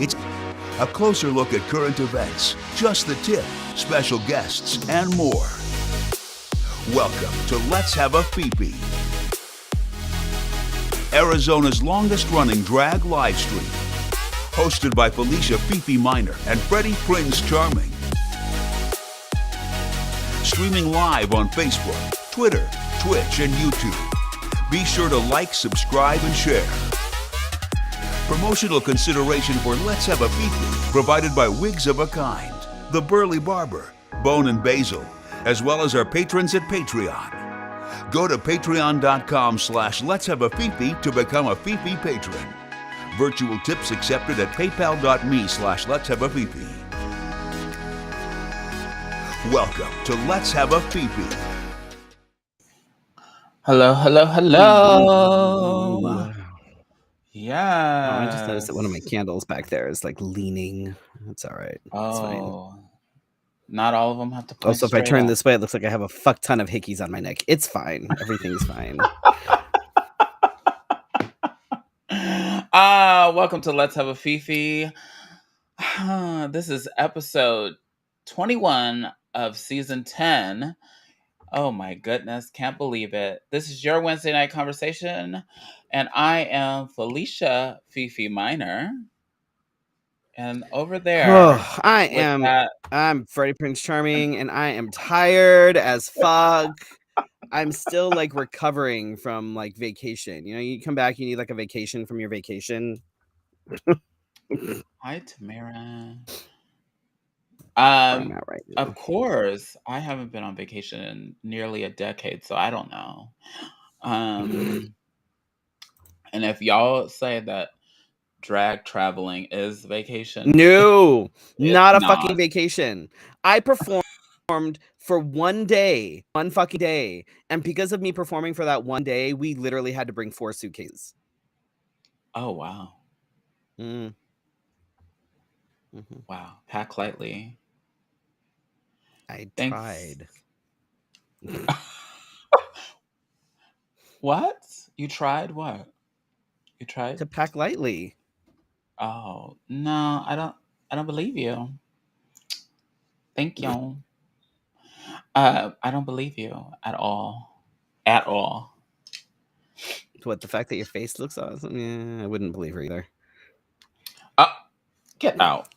It's a closer look at current events, just the tip, special guests, and more. Welcome to Let's Have a Fefe, Arizona's longest-running drag live stream, hosted by Felicia Fefe Minor and Freddy Prinze Charming. Streaming live on Facebook, Twitter, Twitch, and YouTube. Be sure to like, subscribe, and share. Promotional consideration for Let's Have a Fefe provided by Wigs of a Kind, The Burly Barber, Bone and Basil, as well as our patrons at Patreon. Go to patreon.com/Let's Have a Fefe to become a Fefe patron. Virtual tips accepted at paypal.me/Let's Have a Fefe. Welcome to Let's Have a Fefe. Hello, hello, hello. Yeah. I just noticed that one of my candles back there is like leaning. That's all right. That's fine. Oh, not all of them have to point Also, if I straight turn up. this way, it looks like I have a fuck ton of hickeys on my neck. It's fine. Everything's fine. Welcome to Let's Have a Fefe. This is episode 21 of season 10. Oh my goodness, can't believe it. This is your Wednesday night conversation, and I am Felicia Fefe Minor. And over there, I'm Freddy Prinze Charming, and I am tired as fuck. I'm still like recovering from like vacation. You know, you come back, you need like a vacation from your vacation. Hi, Tamara. I'm out right now. Of course, I haven't been on vacation in nearly a decade, so I don't know. And if y'all say that drag traveling is vacation, No, not a not. fucking vacation. I performed for one fucking day. And because of me performing for that one day, we literally had to bring 4 suitcases. Oh, wow. Mm. Wow. Pack lightly. I Thanks. tried. What? You tried what? You tried to pack lightly. Oh, no, I don't believe you. Thank you. I don't believe you at all. At all. What, the fact that your face looks awesome? Yeah, I wouldn't believe her either. Get out.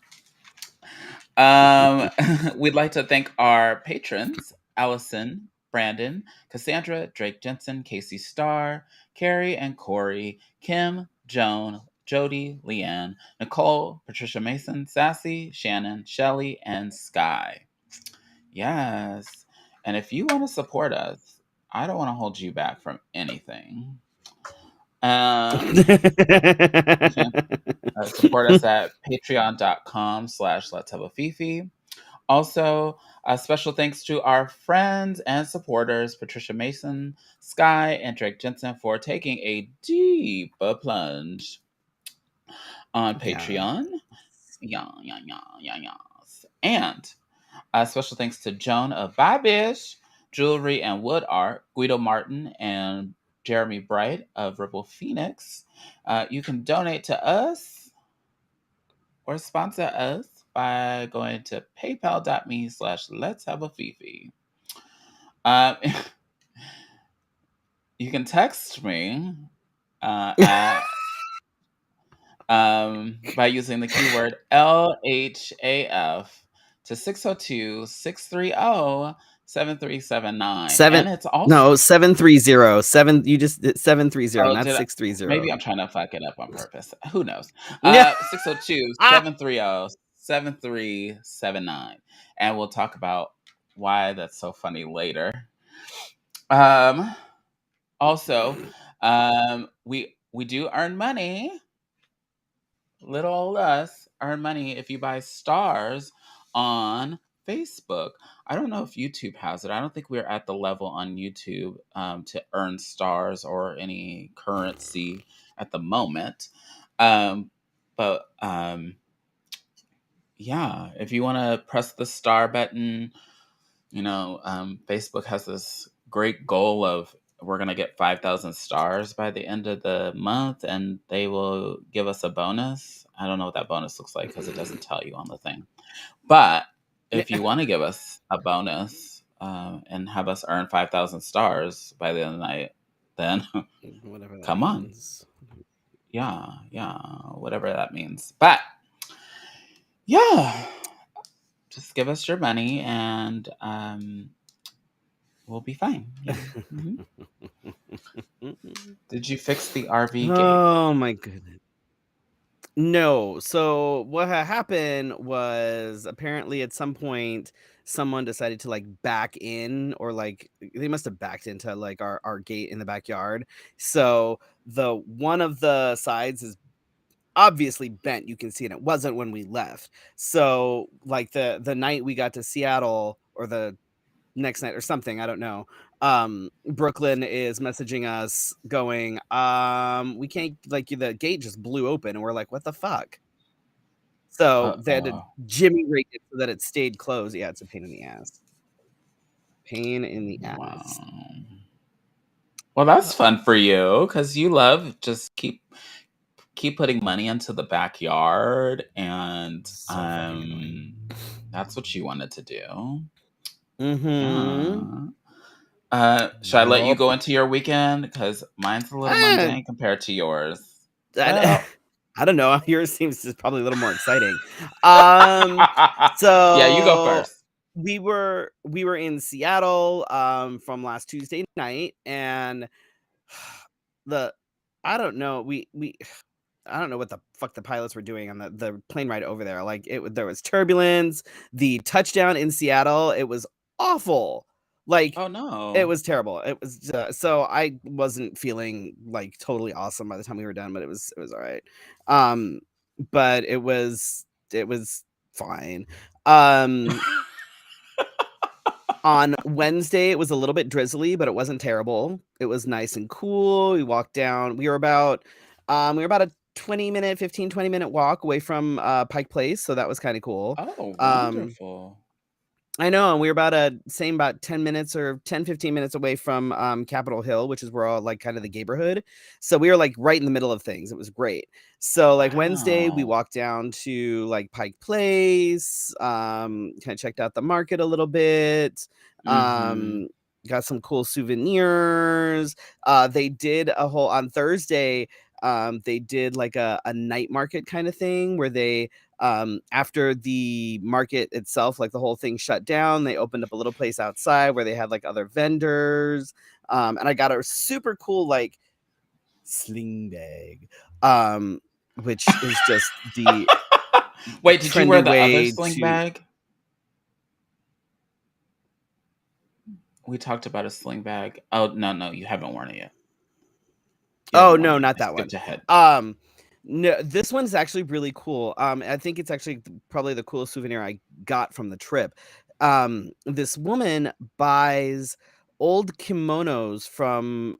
We'd like to thank our patrons, Allison, Brandon, Cassandra, Drake Jensen, Casey Starr, Carrie and Corey, Kim, Joan, Jody, Leanne, Nicole, Patricia Mason, Sassy, Shannon, Shelly, and Sky. Yes. And if you want to support us, I don't want to hold you back from anything. Support us at patreon.com/Let's Have a Fefe. Also, special thanks to our friends and supporters, Patricia Mason, Sky, and Drake Jensen, for taking a deep plunge on Patreon. Yeah. And special thanks to Joan of Bye Bish, Jewelry and Wood Art, Guido Martin, and Jeremy Bright of Ripple Phoenix. You can donate to us or sponsor us by going to paypal.me/Let's Have a Fefe. You can text me by using the keyword LHAF to 602-630-7379. And it's also 730. You just 730, not 630. Maybe I'm trying to fuck it up on purpose. Who knows? 602-730-7379. And we'll talk about why that's so funny later. Also, we do earn money. Little old us earn money if you buy stars on Facebook. I don't know if YouTube has it. I don't think we're at the level on YouTube to earn stars or any currency at the moment. But yeah, if you want to press the star button, Facebook has this great goal of we're going to get 5,000 stars by the end of the month, and they will give us a bonus. I don't know what that bonus looks like because it doesn't tell you on the thing. But if you want to give us a bonus and have us earn 5,000 stars by the end of the night, then Whatever that come on. means. Yeah, whatever that means. But yeah, just give us your money and we'll be fine. Yeah. Did you fix the RV gate? Oh my goodness. No. So what happened was apparently at some point someone decided to like back in, or like they must have backed into like our gate in the backyard. So the one of the sides is obviously bent. You can see it. It wasn't when we left. So like the night we got to Seattle, or the next night or something, I don't know, Brooklyn is messaging us going, we can't, like, the gate just blew open, and we're like, what the fuck? So they had to jimmy rig it so that it stayed closed. Yeah, it's a pain in the ass. Pain in the ass. Wow. Well, that's fun for you because you love just keep putting money into the backyard, and So fucking annoying. that's what you wanted to do. Mm-hmm. Yeah. Should I let you Yup. go into your weekend? Because mine's a little mundane compared to yours. I don't know. Yours seems just probably a little more exciting. So yeah, you go first. We were in Seattle from last Tuesday night, and I don't know. I don't know what the fuck the pilots were doing on the plane ride over there. Like there was turbulence. The touchdown in Seattle, it was awful. Like, Oh no, it was terrible. It was so I wasn't feeling like totally awesome by the time we were done, but it was all right. But it was fine. On Wednesday, it was a little bit drizzly, but it wasn't terrible. It was nice and cool. We walked down. We were about a 20-minute walk away from Pike Place, so that was kind of cool. oh wonderful. I know, and we were about 10 minutes or 10-15 minutes away from Capitol Hill, which is where all like kind of the neighborhood. So we were like right in the middle of things. It was great. So like Wednesday, we Wow. walked down to like Pike Place, kind of checked out the market a little bit, got some cool souvenirs. They did a whole on Thursday. They did like a night market kind of thing where they after the market itself, like the whole thing shut down, they opened up a little place outside where they had like other vendors, and I got a super cool like sling bag, which is just the wait, did you wear the other way sling bag? We talked about a sling bag. Oh no, you haven't worn it yet. Oh no, not that one. Ahead. No, this one's actually really cool. I think it's actually probably the coolest souvenir I got from the trip. This woman buys old kimonos from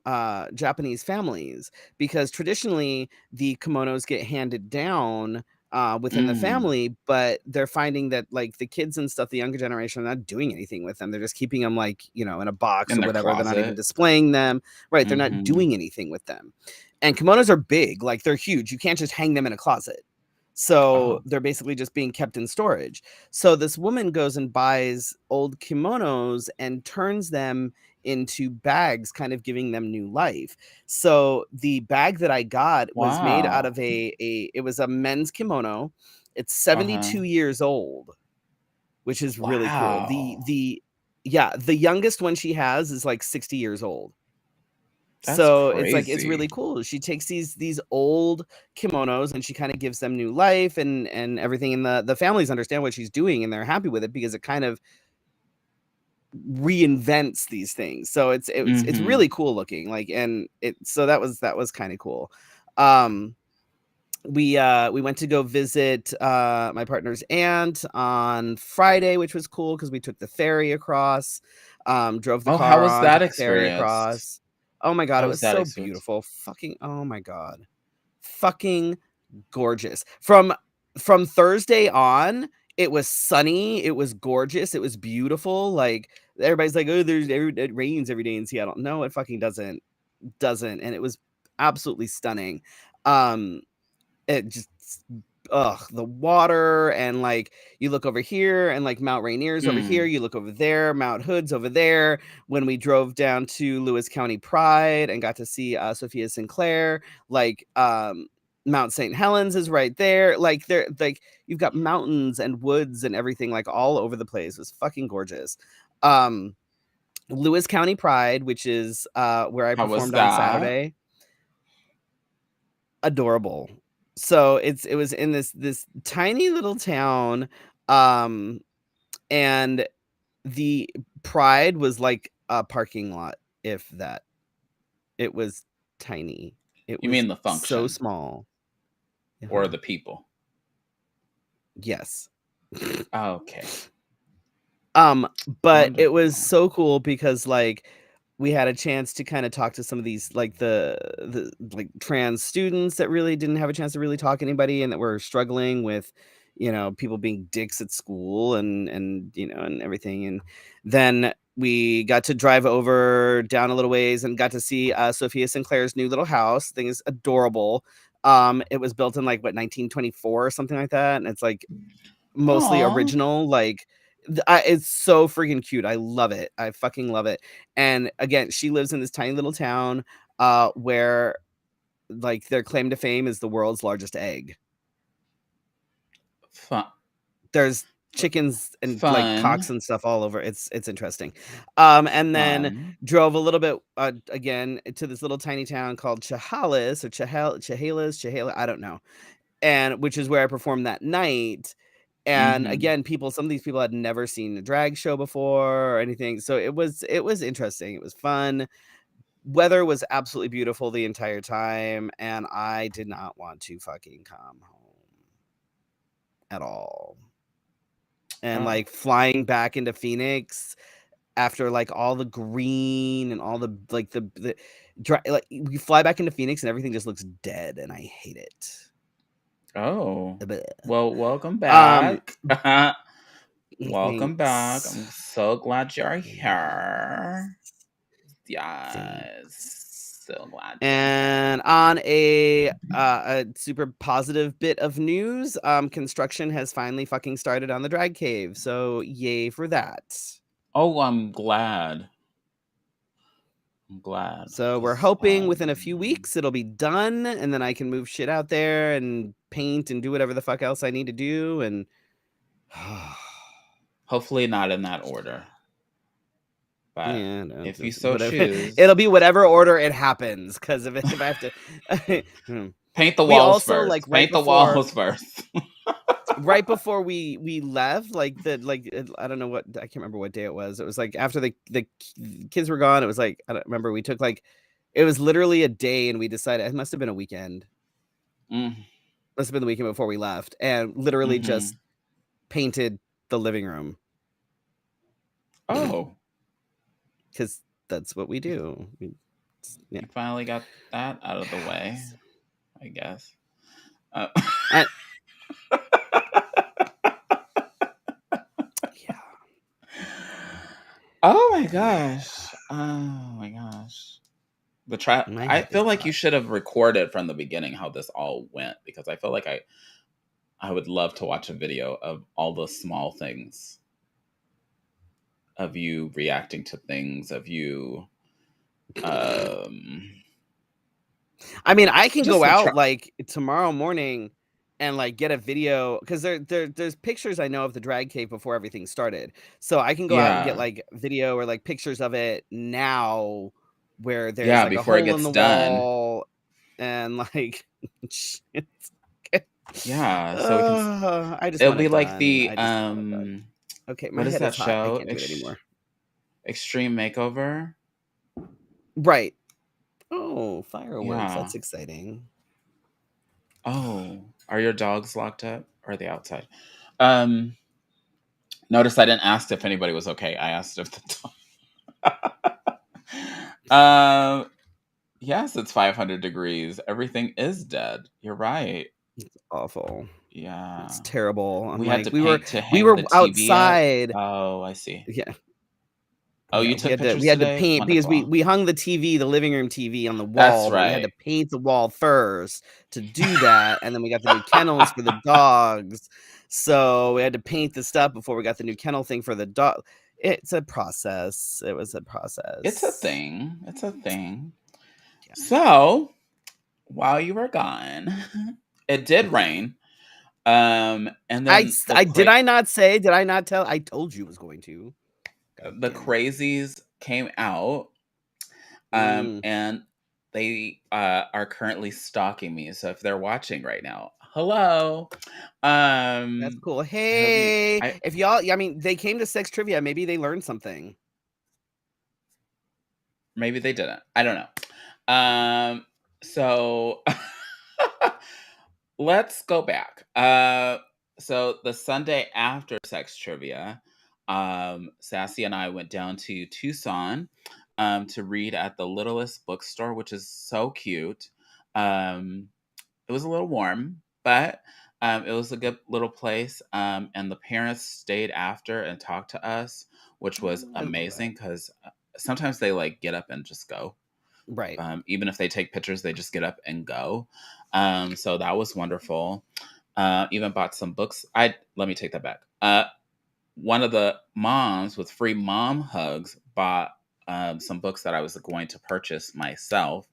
Japanese families, because traditionally the kimonos get handed down within the family, but they're finding that like the kids and stuff, the younger generation, are not doing anything with them. They're just keeping them like, in a box or whatever. Closet. They're not even displaying them. Right. They're not doing anything with them. And kimonos are big, like they're huge. You can't just hang them in a closet. So they're basically just being kept in storage. So this woman goes and buys old kimonos and turns them into bags, kind of giving them new life. So the bag that I got was made out of it was a men's kimono. It's 72 years old, which is really cool. The youngest one she has is like 60 years old. That's so crazy. it's really cool. She takes these old kimonos and she kind of gives them new life and everything, and the families understand what she's doing and they're happy with it because it kind of reinvents these things. So it's really cool looking, like, and so that was kind of cool. We went to go visit my partner's aunt on Friday, which was cool because we took the ferry across, drove the car how was on, that took the ferry across. Oh my god, it was so beautiful. Fucking, oh my god. Fucking gorgeous. From Thursday on, it was sunny, it was gorgeous, it was beautiful. Like, everybody's like, "Oh, it rains every day in Seattle." No, it fucking doesn't. And it was absolutely stunning. It just the water, and like you look over here and like Mount Rainier's over here, you look over there, Mount Hood's over there. When we drove down to Lewis County Pride and got to see Sophia Sinclair, like Mount St. Helens is right there. Like there, like you've got mountains and woods and everything like all over the place. It was fucking gorgeous. Lewis County Pride, which is where I performed on Saturday. Adorable. So it was in this tiny little town, and the Pride was like a parking lot, if that. It was tiny. You mean the function? So small. Or the people? Yes. Okay. But it was so cool because like we had a chance to kind of talk to some of these like the like trans students that really didn't have a chance to really talk to anybody, and that were struggling with, you know, people being dicks at school and you know, and everything. And then we got to drive over down a little ways and got to see Sophia Sinclair's new little house. Thing is adorable. It was built in like 1924 or something like that, and it's like mostly original. Like it's so freaking cute. I love it. I fucking love it. And again, she lives in this tiny little town where like their claim to fame is the world's largest egg. Fun. There's chickens and like cocks and stuff all over. It's interesting. And then drove a little bit again to this little tiny town called Chehalis or Chehalis, I don't know. And which is where I performed that night. And again, some of these people had never seen a drag show before or anything. So it was interesting. It was fun. Weather was absolutely beautiful the entire time. And I did not want to fucking come home at all. And like flying back into Phoenix after like all the green and all the like like we fly back into Phoenix and everything just looks dead. And I hate it. Oh, well, welcome back. Welcome thanks. back. I'm so glad you're here. Yes. So glad. And on a super positive bit of news, construction has finally fucking started on the drag cave. So yay for that. Oh, I'm glad. So we're hoping within a few weeks it'll be done, and then I can move shit out there and paint and do whatever the fuck else I need to do. And hopefully not in that order. But yeah, no, if you so choose, it'll be whatever order it happens. Because if I have to paint the walls first, like paint the walls first. Right before we left, like I don't know what, I can't remember what day it was. It was like after the kids were gone. It was like, I don't remember. We took like, it was literally a day, and we decided it must have been a weekend. Must have been the weekend before we left, and literally just painted the living room. Oh, because that's what we do. You finally got that out of the way, I guess. Yeah. Oh my gosh. I feel like you should have recorded from the beginning how this all went, because I feel like I would love to watch a video of all the small things, of you reacting to things, of you I mean, I can go out like tomorrow morning and like get a video, because there's pictures I know of the drag cave before everything started. So I can go out and get like video or like pictures of it now, where there's like before a hole it gets in the done. wall and like shit. Yeah, so we can, I just it'll be like done. the okay, my what is head that is hot. show? I can't do it anymore. Extreme Makeover. Right. Oh, fireworks. Yeah. That's exciting. Oh, are your dogs locked up? Or are they outside? Notice I didn't ask if anybody was okay. I asked if the dog. Yes, it's 500 degrees. Everything is dead. You're right. It's awful. Yeah. It's terrible. We had to we were hang the TV outside. up. Oh, I see. Yeah. Oh, Yeah, you took we pictures had to today? paint because Wonderful. we hung the TV, the living room TV on the That's wall, but we had to right. paint the wall first to do that, and then we got the new kennels for the dogs, so we had to paint the stuff before we got the new kennel thing for the dog. It's a process. It was a It's a process. thing. It's a thing. Yeah. So, while you were gone, it did rain. And then I did I not tell? I told you it was going to. God the damn it. crazies came out, Mm, and they are currently stalking me. So if they're watching right now, hello. that's Um, cool. I hope you. Hey, I if y'all, I mean, they came to sex trivia. Maybe they learned something. Maybe they didn't. I don't know. So let's go back. So the Sunday after sex trivia, Sassy and I went down to Tucson to read at the Littlest Bookstore, which is so cute. Um, it was a little warm, but it was a good little place. And the parents stayed after and talked to us, which was Oh, I love that. amazing because sometimes they like get up and just go. Right. Even if they take pictures, they just get up and go. So that was wonderful. Even bought some books. I Let me take that back. One of the moms with free mom hugs bought some books that I was going to purchase myself,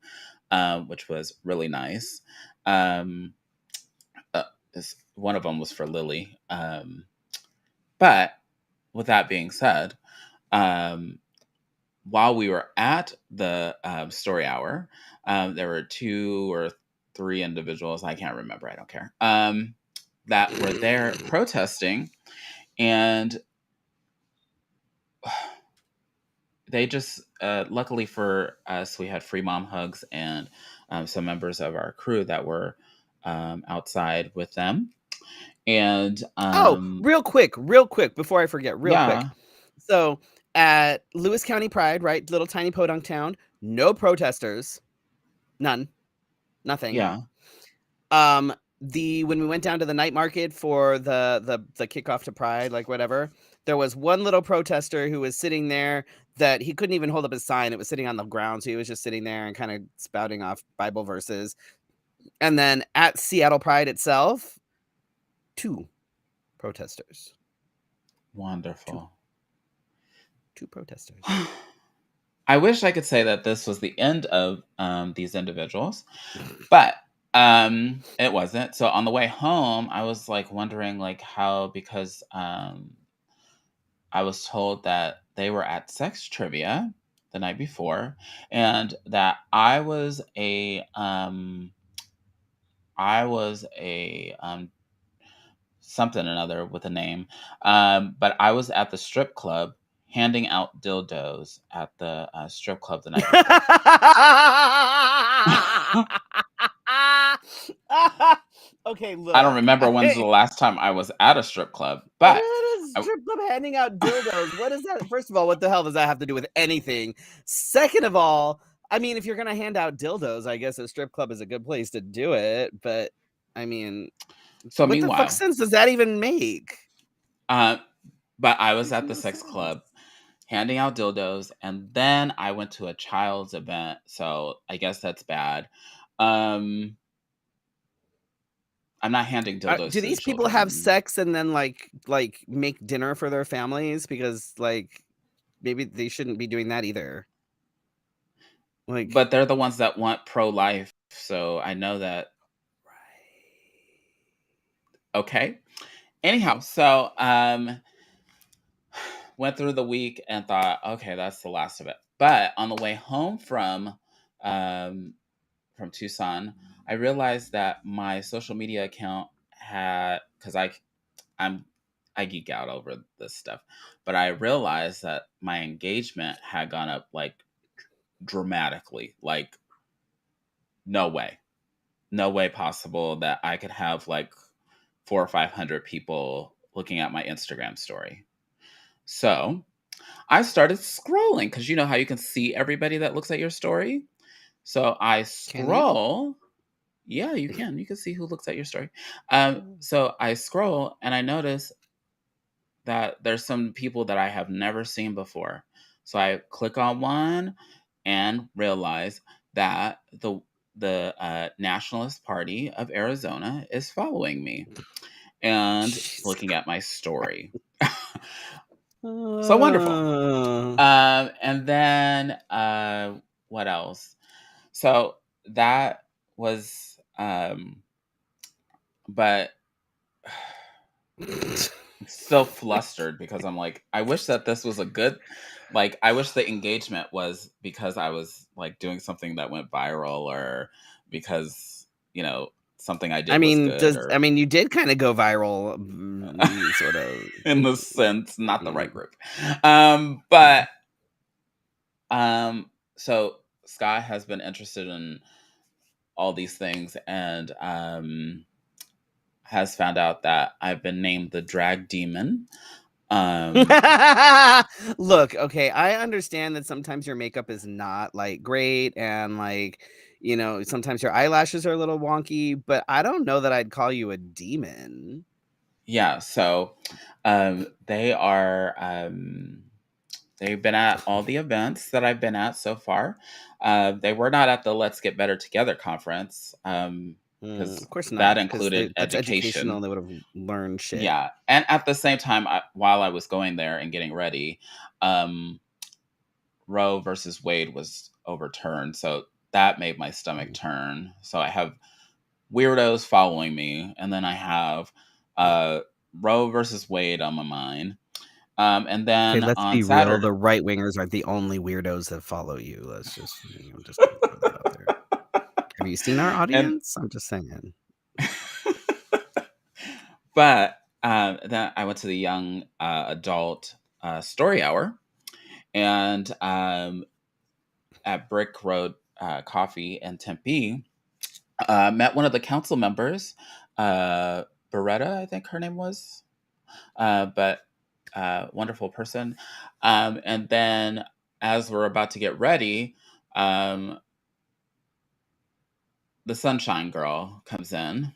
which was really nice. Um, One of them was for Lily. But with that being said, um, while we were at the story hour, there were two or three individuals, I can't remember, I don't care, that were there protesting. And they just, luckily for us, we had free mom hugs and some members of our crew that were outside with them. And Oh, real quick, before I forget, real quick. yeah, So at Lewis County Pride, right, little tiny podunk town, no protesters, none, nothing. yeah. When we went down to the night market for the kickoff to Pride, like whatever, there was one little protester who was sitting there that he couldn't even hold up his sign. It was sitting on the ground, so he was just sitting there and kind of spouting off Bible verses. And then at Seattle Pride itself, two protesters. Two. Wonderful. Two protesters. I wish I could say that this was the end of these individuals, but it wasn't. So on the way home, I was like wondering like how, because I was told that they were at sex trivia the night before, and that I was a something or another with a name. But I was at the strip club handing out dildos at the strip club the night before. Okay, I don't look. remember when's the last time I was at a strip club, I'm but at a I, strip club handing out dildos. What is that? First of all, what the hell does that have to do with anything? Second of all, I mean, if you're gonna hand out dildos, I guess a strip club is a good place to do it. But I mean, so what the fuck meanwhile, sense does that even make? uh, but I was Makes at the no sex sense. club handing out dildos, and then I went to a child's event, so I guess that's bad. Um, I'm not handing dildos Do to the these people have children. sex and then like make dinner for their families? Because like maybe they shouldn't be doing that either. Like, But they're the ones that want pro-life, so I know that. Okay. Anyhow, so went through the week and thought, okay, that's the last of it. But on the way home um from Tucson, I realized that my social media account had, because I'm I geek out over this stuff, but I realized that my engagement had gone up like dramatically. Like no way. No way possible that I could have like 400 or 500 people looking at my Instagram story. So I started scrolling because you know how you can see everybody that looks at your story. So I can you? scroll. Yeah, you can. You can see who looks at your story. Mm. So I scroll and I notice that there's some people that I have never seen before. So I click on one and realize that the Nationalist Party of Arizona is following me and looking at my story. So wonderful. And then what else? So that was but so flustered because I'm like, I wish that this was a good, like, I wish the engagement was because I was like doing something that went viral, or because, you know, something I did was good, or you did kind of go viral, sort of, in the sense, not the right group. But so Scott has been interested in all these things, and has found out that I've been named the drag demon. Look, okay, I understand that sometimes your makeup is not like great, and like, you know, sometimes your eyelashes are a little wonky, but I don't know that I'd call you a demon. Yeah, so they are they've been at all the events that I've been at so far. They were not at the Let's Get Better Together conference, because Of course that not, because included that's educational. education. They would have learned shit. Yeah, and at the same time, while I was going there and getting ready, um, Roe versus Wade was overturned, so that made my stomach turn. So I have weirdos following me, and then I have uh, Roe versus Wade on my mind. And Okay, then let's on be real. Saturday, The right wingers are the only weirdos that follow you. Let's just, I'm just gonna throw that out there. Have you seen our and audience? I'm just saying. but then I went to the young adult story hour, and at Brick Road Coffee in Tempe, met one of the council members, Beretta, I think her name was, but wonderful person. And then as we're about to get ready, um, the Sunshine Girl comes in,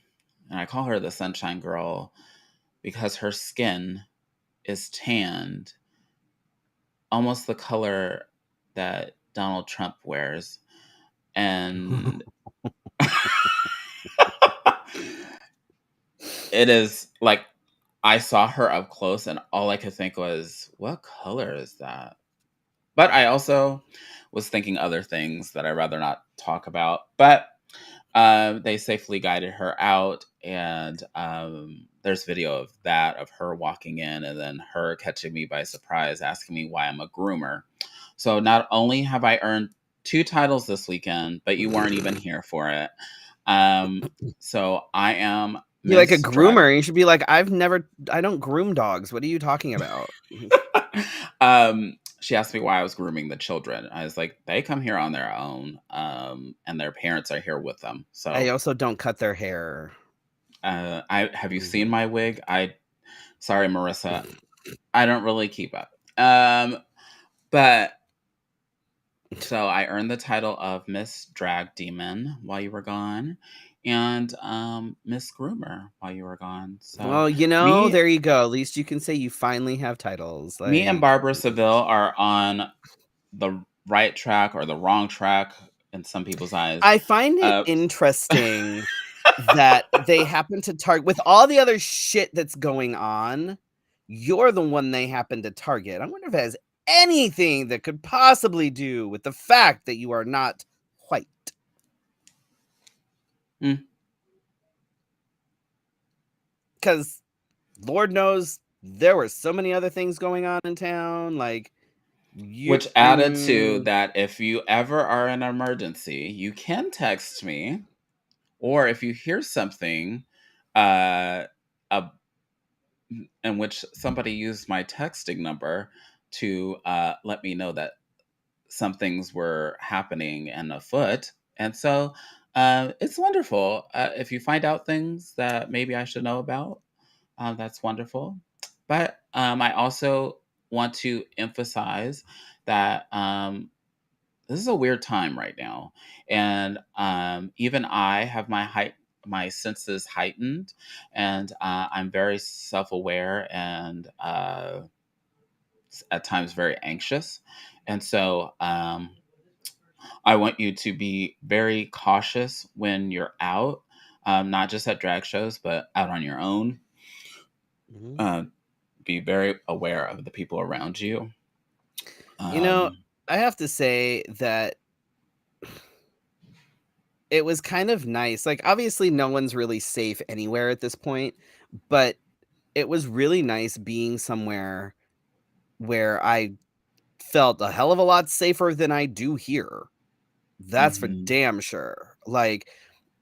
and I call her the Sunshine Girl because her skin is tanned, almost the color that Donald Trump wears. And it is like, I saw her up close, and all I could think was, what color is that? But I also was thinking other things that I'd rather not talk about. But they safely guided her out, and there's video of that, of her walking in and then her catching me by surprise, asking me why I'm a groomer. So not only have I earned 2 titles this weekend, but you weren't even here for it. So I am You're like a Miss Drag. groomer. You should be like, I don't groom dogs. What are you talking about? She asked me why I was grooming the children. I was like, they come here on their own, and their parents are here with them. I So also don't cut their hair. I have you seen my wig? Sorry, Marissa, I don't really keep up. But so I earned the title of Miss Drag Demon while you were gone, and Miss Groomer while you were gone. So Well, you know, me there you go. At least you can say you finally have titles. me and Like, Barbara Seville are on the right track or the wrong track in some people's eyes. I find it interesting that they happen to target, with all the other shit that's going on, you're the one they happen to target. I wonder if it has anything that could possibly do with the fact that you are not white. Because Lord knows there were so many other things going on in town. Like, which added to that, if you ever are in an emergency, you can text me, or if you hear something uh, in which somebody used my texting number to let me know that some things were happening and afoot. And so it's wonderful. If you find out things that maybe I should know about, that's wonderful. But I also want to emphasize that this is a weird time right now. And even I have my senses heightened, and I'm very self-aware and at times very anxious. And so I want you to be very cautious when you're out, not just at drag shows, but out on your own. Be very aware of the people around you. I have to say that it was kind of nice. Like, obviously, no one's really safe anywhere at this point, but it was really nice being somewhere where I felt a hell of a lot safer than I do here. That's for damn sure. Like,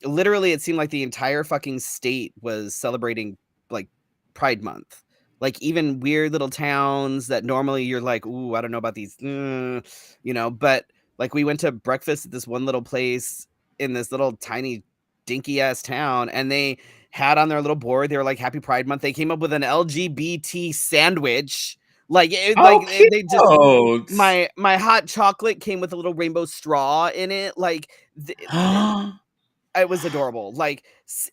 literally, it seemed like the entire fucking state was celebrating, like, Pride Month. Like, even weird little towns that normally you're like, ooh, I don't know about these, but like, we went to breakfast at this one little place in this little tiny dinky ass town, and they had on their little board, they were like, Happy Pride Month. They came up with an LGBT sandwich. Like, they just, cute. my hot chocolate came with a little rainbow straw in it. Like, it was adorable. Like,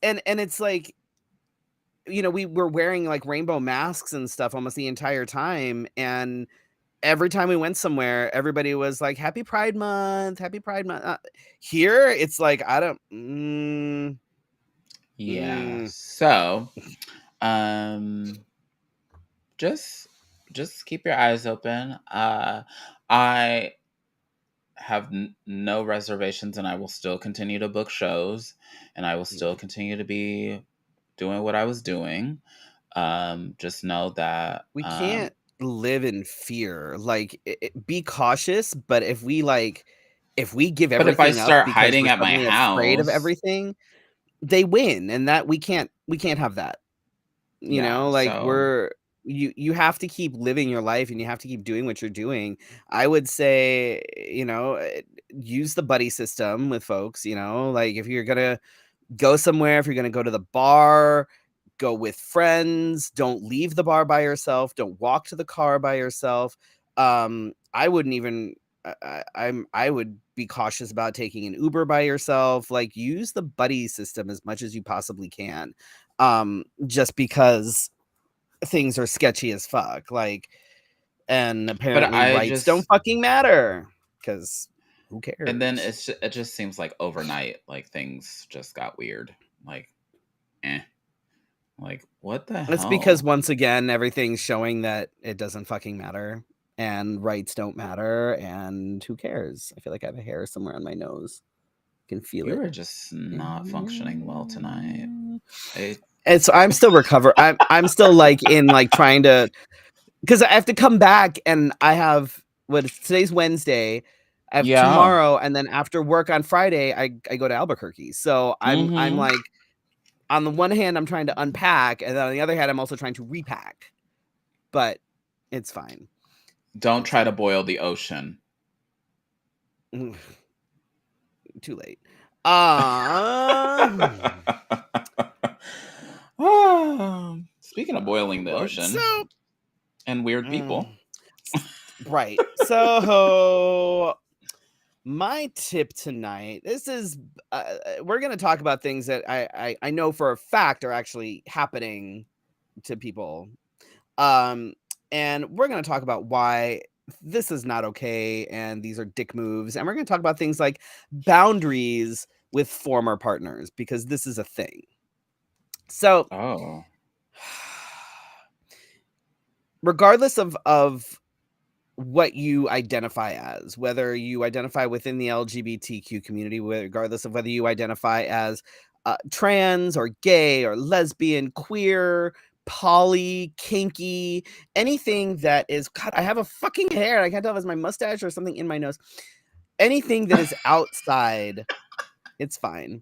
and it's like, we were wearing like rainbow masks and stuff almost the entire time, and every time we went somewhere, everybody was like, Happy Pride Month, Happy Pride Month. Here, it's like, I don't. Yeah. So, just keep your eyes open. I have no reservations, and I will still continue to book shows, and I will still continue to be doing what I was doing. Just know that we can't live in fear. Like, be cautious, but if we give But if I everything up start because hiding we're at my suddenly afraid of house, everything, they win, and that we can't have that. yeah. Like, So you have to keep living your life, and you have to keep doing what you're doing. I would say, use the buddy system with folks. Like, if you're gonna go somewhere, if you're gonna go to the bar, go with friends. Don't leave the bar by yourself. Don't walk to the car by yourself. I wouldn't even. I would be cautious about taking an Uber by yourself. Like, use the buddy system as much as you possibly can. Just because things are sketchy as fuck. Like, and but apparently I rights don't just fucking matter, because who cares? and then it just seems like overnight, like things just got weird. Like, like what the hell? It's because, once again, everything's showing that it doesn't fucking matter, and rights don't matter, and who cares? I feel like I have a hair somewhere on my nose. I can feel you it. are just not functioning well tonight. And so I'm still recovering. I'm still like in like trying to, because I have to come back, and I have today's Wednesday. I have tomorrow, and then after work on Friday, I go to Albuquerque. So I'm like, on the one hand, I'm trying to unpack, and then on the other hand, I'm also trying to repack. But it's fine. Don't try to boil the ocean. Too late. Speaking of boiling the ocean and weird people. Right. So my tip tonight, this is we're going to talk about things that I know for a fact are actually happening to people. And we're going to talk about why this is not okay, and these are dick moves, and we're going to talk about things like boundaries with former partners, because this is a thing. So regardless of what you identify as, whether you identify within the LGBTQ community, regardless of whether you identify as trans or gay or lesbian, queer, poly, kinky, anything that is, God, I have a fucking hair. I can't tell if it's my mustache or something in my nose. Anything that is outside, it's fine.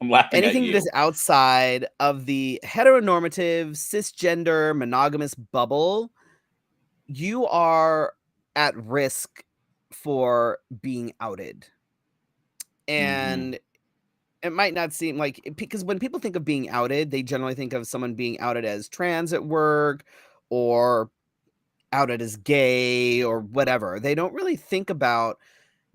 I'm laughing Anything at you. that is outside of the heteronormative, cisgender, monogamous bubble, you are at risk for being outed. And it might not seem like, because when people think of being outed, they generally think of someone being outed as trans at work, or outed as gay, or whatever. They don't really think about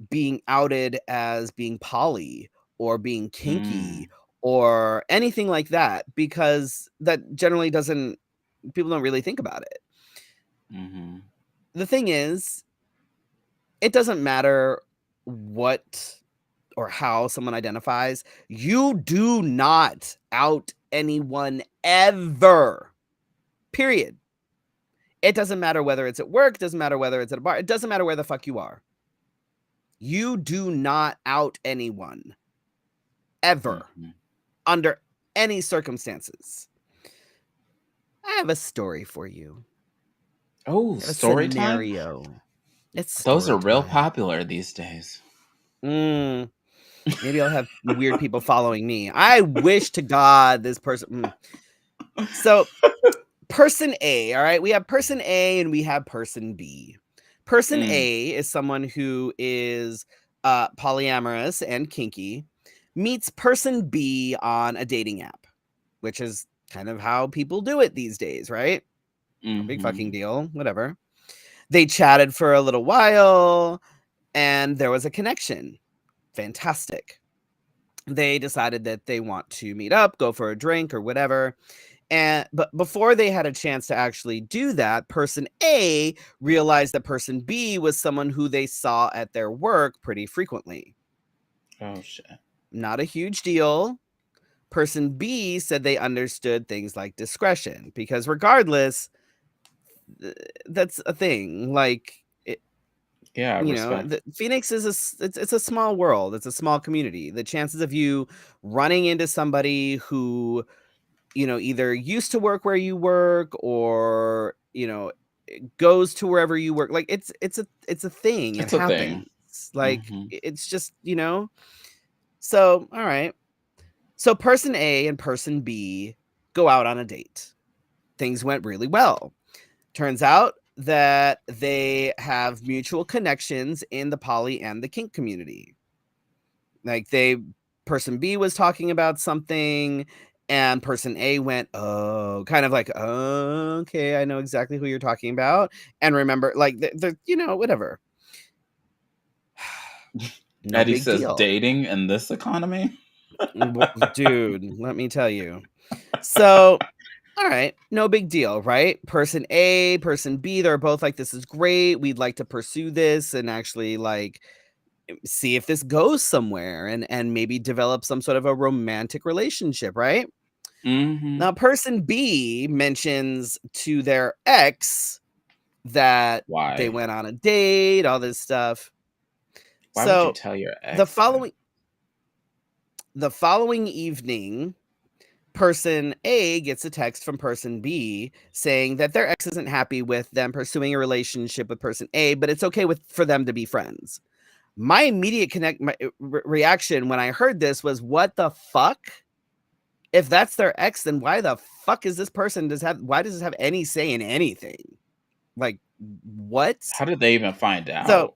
being outed as being poly or being kinky or anything like that, because that generally people don't really think about it. the thing is, it doesn't matter what or how someone identifies. You do not out anyone ever. Period. It doesn't matter whether it's at work, doesn't matter whether it's at a bar, it doesn't matter where the fuck you are. You do not out anyone ever under any circumstances. I have a story for you. Oh, story time? Those are real popular these days. Maybe I'll have weird people following me. I wish to God this person. So, person A, all right? We have person A and we have person B. Person A is someone who is polyamorous and kinky, meets person B on a dating app, which is kind of how people do it these days, right? No big fucking deal, whatever. They chatted for a little while and there was a connection. Fantastic. They decided that they want to meet up, go for a drink or whatever. But before they had a chance to actually do that, person A realized that person B was someone who they saw at their work pretty frequently. Oh, shit. Not a huge deal. Person B said they understood things like discretion, because regardless, that's a thing. Like, Phoenix is it's a small world. It's a small community. The chances of you running into somebody who, either used to work where you work or, goes to wherever you work, like it's a thing. It happens. Like, it's just, So, all right. So person A and person B go out on a date. Things went really well. Turns out that they have mutual connections in the poly and the kink community. Like, person B was talking about something and person A went, oh, kind of like, oh, okay, I know exactly who you're talking about. And remember, like, whatever. No Eddie big says deal. Dating in this economy? Dude, let me tell you. So, all right, no big deal, right? Person A, person B, they're both like, this is great. We'd like to pursue this and actually, like, see if this goes somewhere and maybe develop some sort of a romantic relationship, right? Now, person B mentions to their ex that they went on a date, all this stuff. Why would you tell your ex? The following evening, person A gets a text from person B saying that their ex isn't happy with them pursuing a relationship with person A, but it's okay for them to be friends. My immediate reaction when I heard this was, what the fuck? If that's their ex, then why the fuck is this person why does this have any say in anything? Like, what? How did they even find out? So,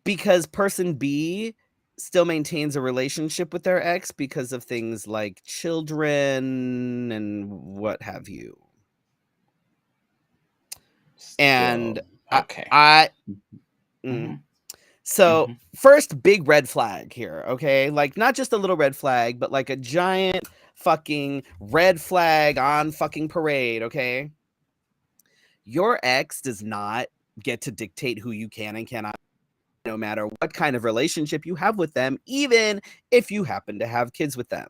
because person B still maintains a relationship with their ex because of things like children and what have you. And okay. So, first big red flag here, okay? Like, not just a little red flag, but like a giant fucking red flag on fucking parade, okay? Your ex does not get to dictate who you can and cannot, no matter what kind of relationship you have with them, even if you happen to have kids with them.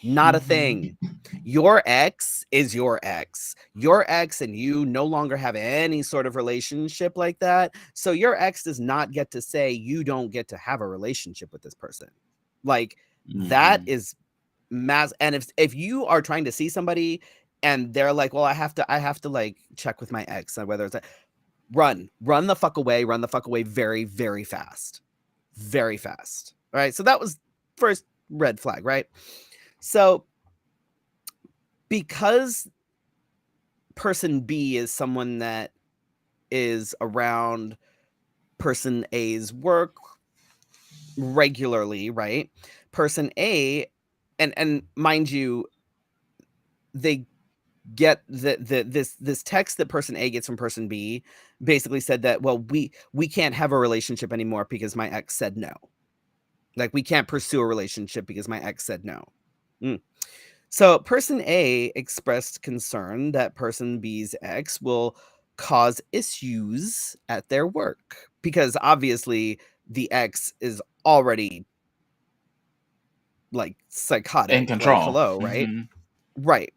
Not a thing. Your ex is your ex. Your ex and you no longer have any sort of relationship like that. So your ex does not get to say you don't get to have a relationship with this person. Like, that is mass. And if you are trying to see somebody and they're like, well, I have to like check with my ex on whether it's run the fuck away very, very fast. Very fast. All right. So that was first red flag, right? So, because person B is someone that is around person A's work regularly, right? Person A, and mind you, they get this text that person A gets from person B basically said that, well, we can't have a relationship anymore because my ex said no. Like, we can't pursue a relationship because my ex said no. So person A expressed concern that person B's ex will cause issues at their work, because obviously the ex is already like psychotic, In control. like hello, right? Right.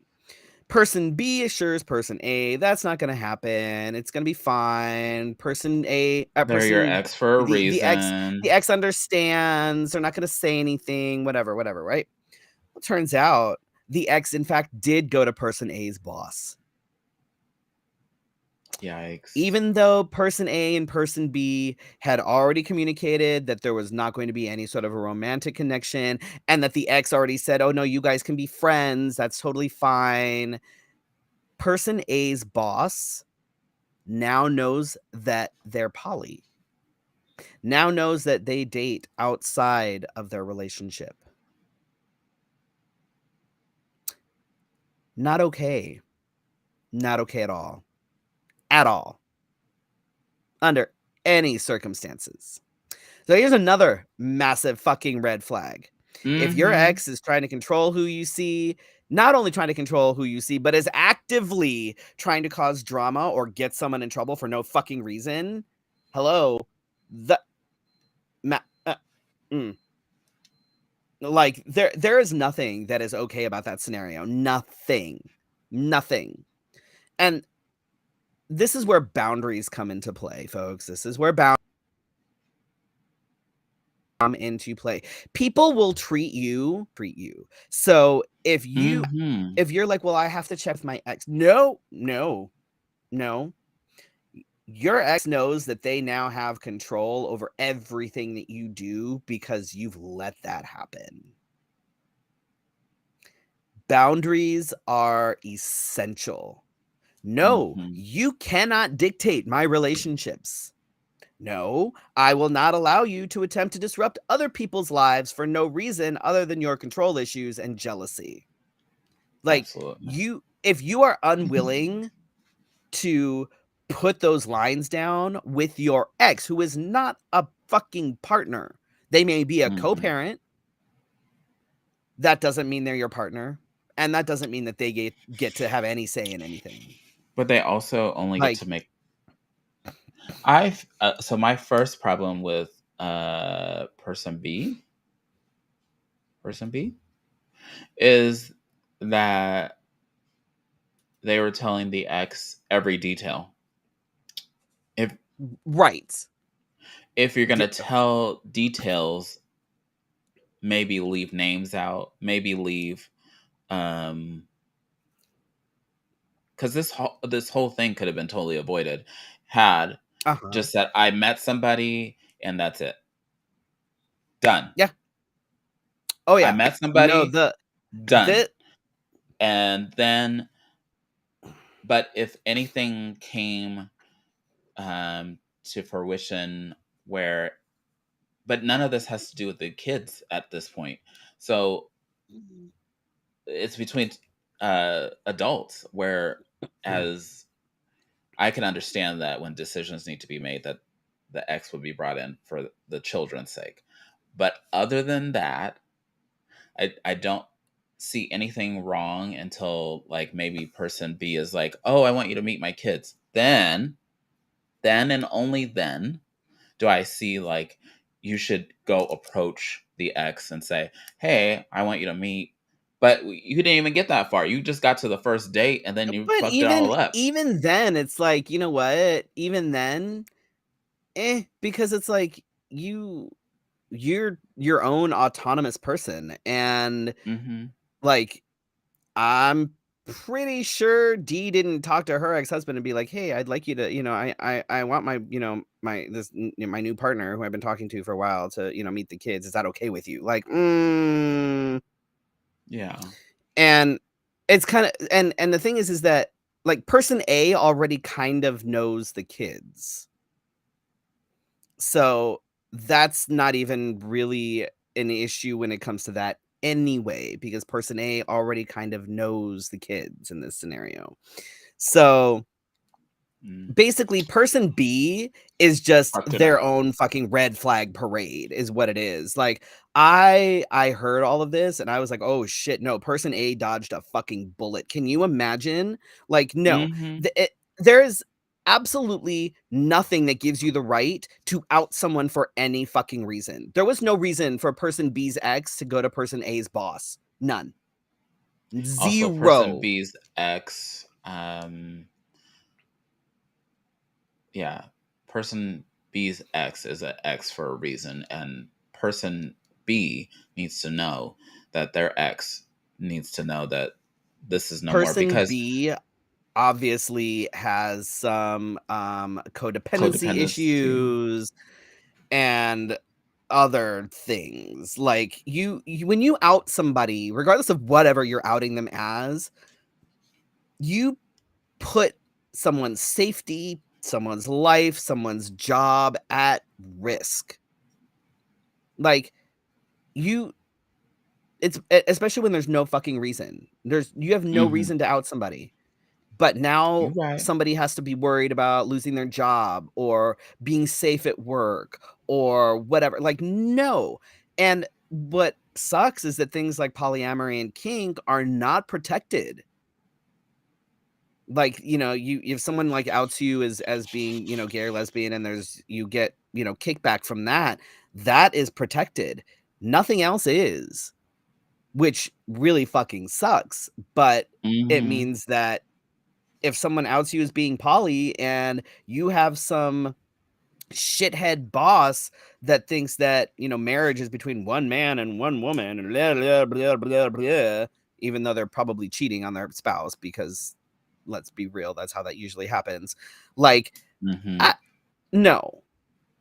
Person B assures person A that's not going to happen. It's going to be fine. Person A, They're your ex for a reason. the ex understands. They're not going to say anything. Whatever. Right? Well, turns out the ex, in fact, did go to person A's boss. Yikes. Even though person A and person B had already communicated that there was not going to be any sort of a romantic connection, and that the ex already said, oh, no, you guys can be friends. That's totally fine. Person A's boss now knows that they're poly. Now knows that they date outside of their relationship. Not okay. Not okay at all. At all. Under any circumstances. So here's another massive fucking red flag. If your ex is trying to control who you see, not only trying to control who you see, but is actively trying to cause drama or get someone in trouble for no fucking reason, hello, like there is nothing that is okay about that scenario. Nothing. And this is where boundaries come into play, folks. This is where boundaries come into play. People will treat you. So if you're like, well, I have to check with my ex. No. Your ex knows that they now have control over everything that you do because you've let that happen. Boundaries are essential. No, you cannot dictate my relationships. No, I will not allow you to attempt to disrupt other people's lives for no reason other than your control issues and jealousy. Like, if you are unwilling to put those lines down with your ex, who is not a fucking partner, they may be a co-parent. That doesn't mean they're your partner. And that doesn't mean that they get to have any say in anything. But they also only get to make... so my first problem with person B is that they were telling the ex every detail. If you're going to tell details, maybe leave names out, maybe leave because this whole thing could have been totally avoided had just said, I met somebody and that's it. Done. Yeah. Oh yeah. I met somebody. Done. And then, but if anything came to fruition but none of this has to do with the kids at this point. So it's between adults, whereas I can understand that when decisions need to be made, that the ex would be brought in for the children's sake. But other than that, I don't see anything wrong until like maybe person B is like, oh, I want you to meet my kids. Then and only then do I see like you should go approach the ex and say, hey, I want you to meet. But you didn't even get that far. You just got to the first date and then you fucked it all up. Even then, it's like, you know what? Even then, because it's like you're your own autonomous person. And like, I'm pretty sure D didn't talk to her ex-husband and be like, hey, I'd like you to, I want my, my new partner who I've been talking to for a while to, meet the kids. Is that okay with you? Like, yeah. And it's kind of, and the thing is that like person A already kind of knows the kids. So that's not even really an issue when it comes to that anyway, because person A already kind of knows the kids in this scenario. So basically person B is just their own fucking red flag parade is what it is. Like I heard all of this and I was like, oh shit, no, person A dodged a fucking bullet. Can you imagine? Like, no, there's absolutely nothing that gives you the right to out someone for any fucking reason. There was no reason for person B's ex to go to person A's boss. None. Also, person Zero. B's ex, person B's ex is an ex for a reason, and person B needs to know that their ex needs to know that this is no more, Person because B obviously has some codependency codependency. issues and other things. Like you when you out somebody, regardless of whatever you're outing them as, you put someone's safety, someone's life, someone's job at risk. Like it's especially when there's no fucking reason. You have no reason to out somebody. But now You're right. somebody has to be worried about losing their job or being safe at work or whatever. Like, no. And what sucks is that things like polyamory and kink are not protected. Like, you if someone like outs you as being, gay or lesbian, and you get, kickback from that is protected. Nothing else is, which really fucking sucks. But it means that if someone outs you as being poly and you have some shithead boss that thinks that, marriage is between one man and one woman, and blah, blah, blah, blah, blah, even though they're probably cheating on their spouse, because let's be real, that's how that usually happens. Like, no.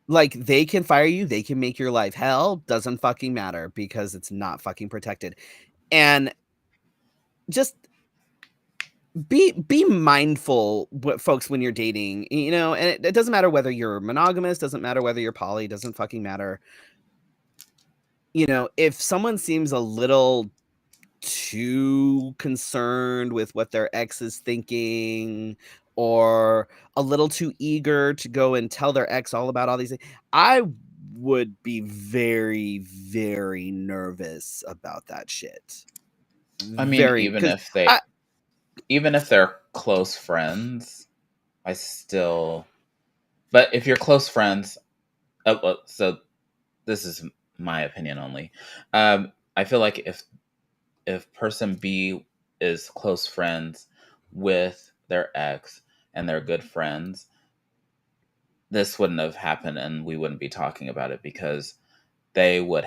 Like, they can fire you, they can make your life hell, doesn't fucking matter, because it's not fucking protected. And just be mindful, folks, when you're dating, and it doesn't matter whether you're monogamous, doesn't matter whether you're poly, doesn't fucking matter. If someone seems a little too concerned with what their ex is thinking, or a little too eager to go and tell their ex all about all these things, I would be very, very nervous about that shit. I mean, Very, even because if they're close friends, but if you're close friends, so this is my opinion only. I feel like if person B is close friends with their ex and they're good friends, this wouldn't have happened and we wouldn't be talking about it, because they would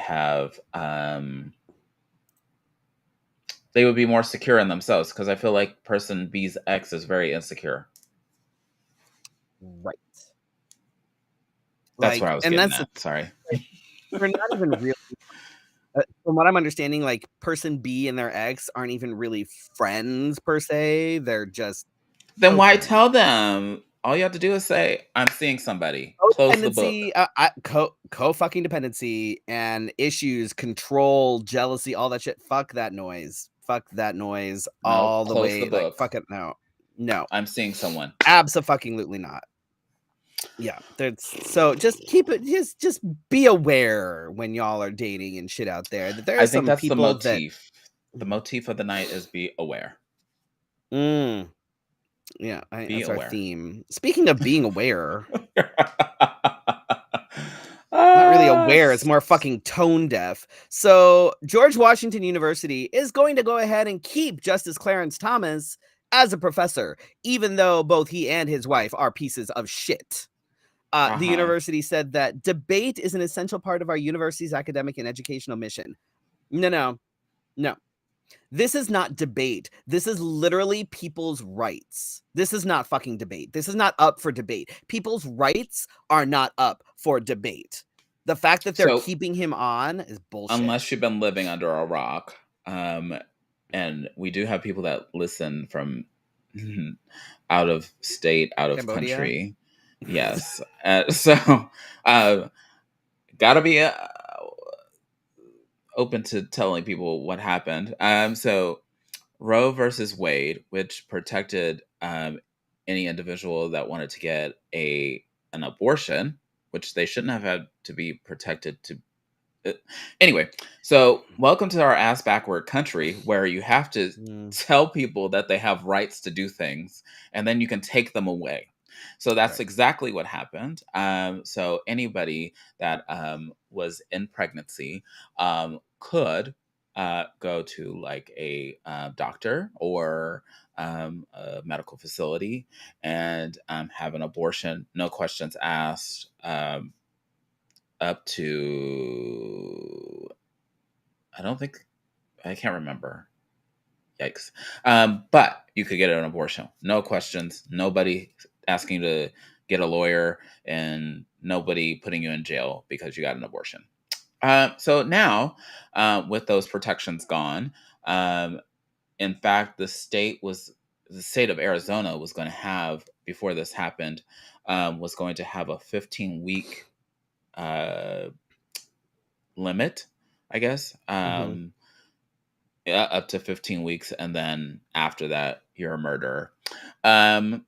be more secure in themselves, because I feel like person B's ex is very insecure. right. That's Like, where I was and getting that's at. Sorry. we're not even really from what I'm understanding, like, person B and their ex aren't even really friends per se. They're just Then why co-friends. tell them? All you have to do is say, "I'm seeing somebody." Close the book. Codependency, co-fucking dependency and issues, control, jealousy, all that shit. Fuck that noise. Fuck that noise No, all the close the way. Like, book. fuck it. No. No. I'm seeing someone. Abso-fucking-lutely not. Yeah, so just keep it, just be aware when y'all are dating and shit out there, that there I are think some that's the people that motif. The motif of the night is be aware. yeah, Be that's our aware. theme. Speaking of being aware, not really aware, it's more fucking tone deaf. So George Washington University is going to go ahead and keep Justice Clarence Thomas as a professor, even though both he and his wife are pieces of shit. The university said that debate is an essential part of our university's academic and educational mission. No. This is not debate. This is literally people's rights. This is not fucking debate. This is not up for debate. People's rights are not up for debate. The fact that they're So, keeping him on is bullshit. unless you've been living under a rock, and we do have people that listen from out of state, out of Cambodia? country. Yes. So, gotta be open to telling people what happened. So Roe versus Wade, which protected any individual that wanted to get an abortion, which they shouldn't have had to be protected to. Anyway, so welcome to our ass backward country, where you have to tell people that they have rights to do things, and then you can take them away. So that's exactly what happened. So anybody that was in pregnancy could go to like a doctor or a medical facility and have an abortion, no questions asked, up to, I can't remember. Yikes. But you could get an abortion. No questions. Nobody asking you to get a lawyer and nobody putting you in jail because you got an abortion. So now, with those protections gone, in fact, the state of Arizona was going to have, before this happened, was going to have a 15-week limit, I guess. Yeah, up to 15 weeks, and then after that, you're a murderer.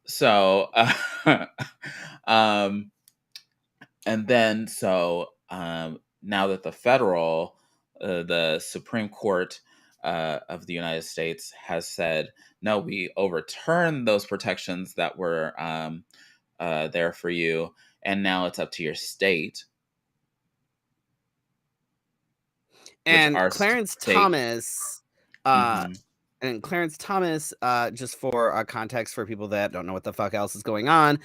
So, um, and then now that the Supreme Court of the United States has said, no, we overturn those protections that were there for you, and now it's up to your state, which And our Clarence state. Thomas, Mhm. just for context for people that don't know what the fuck else is going on,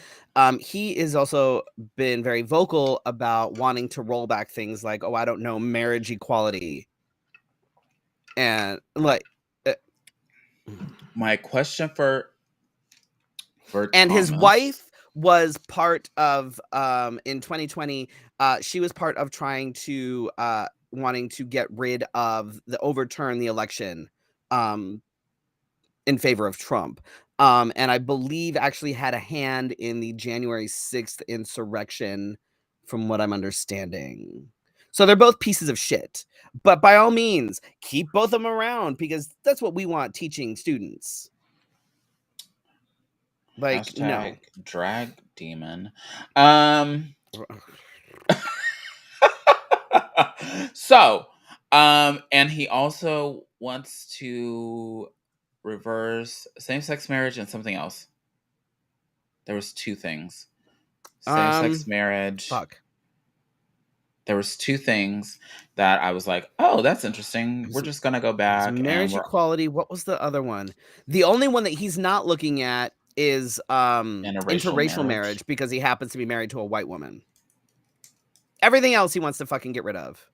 he has also been very vocal about wanting to roll back things like, oh, I don't know, marriage equality, and like, My question for and his Thomas. wife was part of in 2020. She was part of trying to wanting to get rid of overturn the election in favor of Trump. And I believe actually had a hand in the January 6th insurrection, from what I'm understanding. So they're both pieces of shit. But by all means, keep both of them around because that's what we want teaching students. Like, no. Drag demon. So, and he also wants to reverse same-sex marriage and something else. There was two things. Same-sex marriage. Fuck. There was two things that I was like, oh, that's interesting. We're just gonna go back Marriage equality. What was the other one? The only one that he's not looking at is interracial marriage because he happens to be married to a white woman. Everything else he wants to fucking get rid of.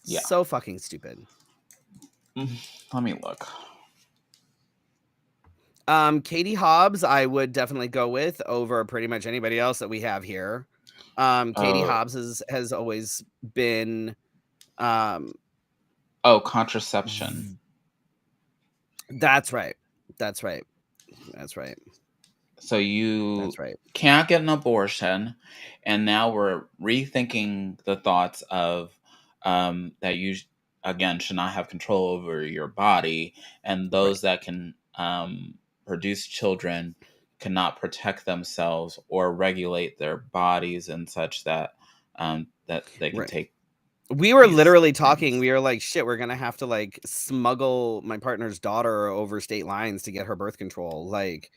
Yeah. So fucking stupid. Let me look. Katie Hobbs, I would definitely go with over pretty much anybody else that we have here. Katie Hobbs has always been contraception. That's right. So you can't get an abortion, and now we're rethinking the thoughts of that you again should not have control over your body, and those that can produce children cannot protect themselves or regulate their bodies and such that that they can take. We were literally talking. We were like, shit, we're gonna have to like smuggle my partner's daughter over state lines to get her birth control. Like,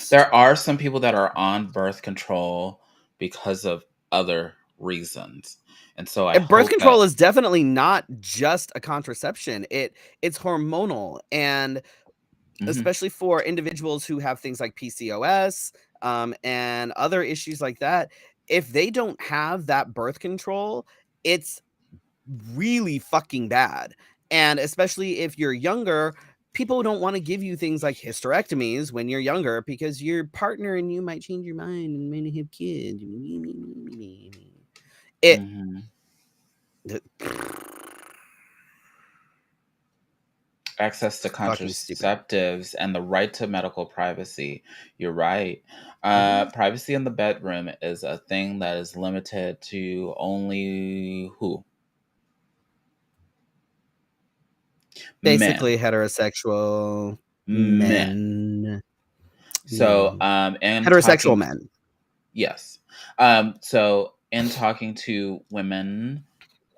there are some people that are on birth control because of other reasons, and so birth control is definitely not just a contraception. It's hormonal, and especially for individuals who have things like PCOS and other issues like that, if they don't have that birth control, it's really fucking bad. And especially if you're younger, people don't want to give you things like hysterectomies when you're younger because your partner and you might change your mind and may have kids. Access to contraceptives and the right to medical privacy. You're right. Privacy in the bedroom is a thing that is limited to only who? Basically heterosexual men. So, and heterosexual men. Yes. So in talking to women,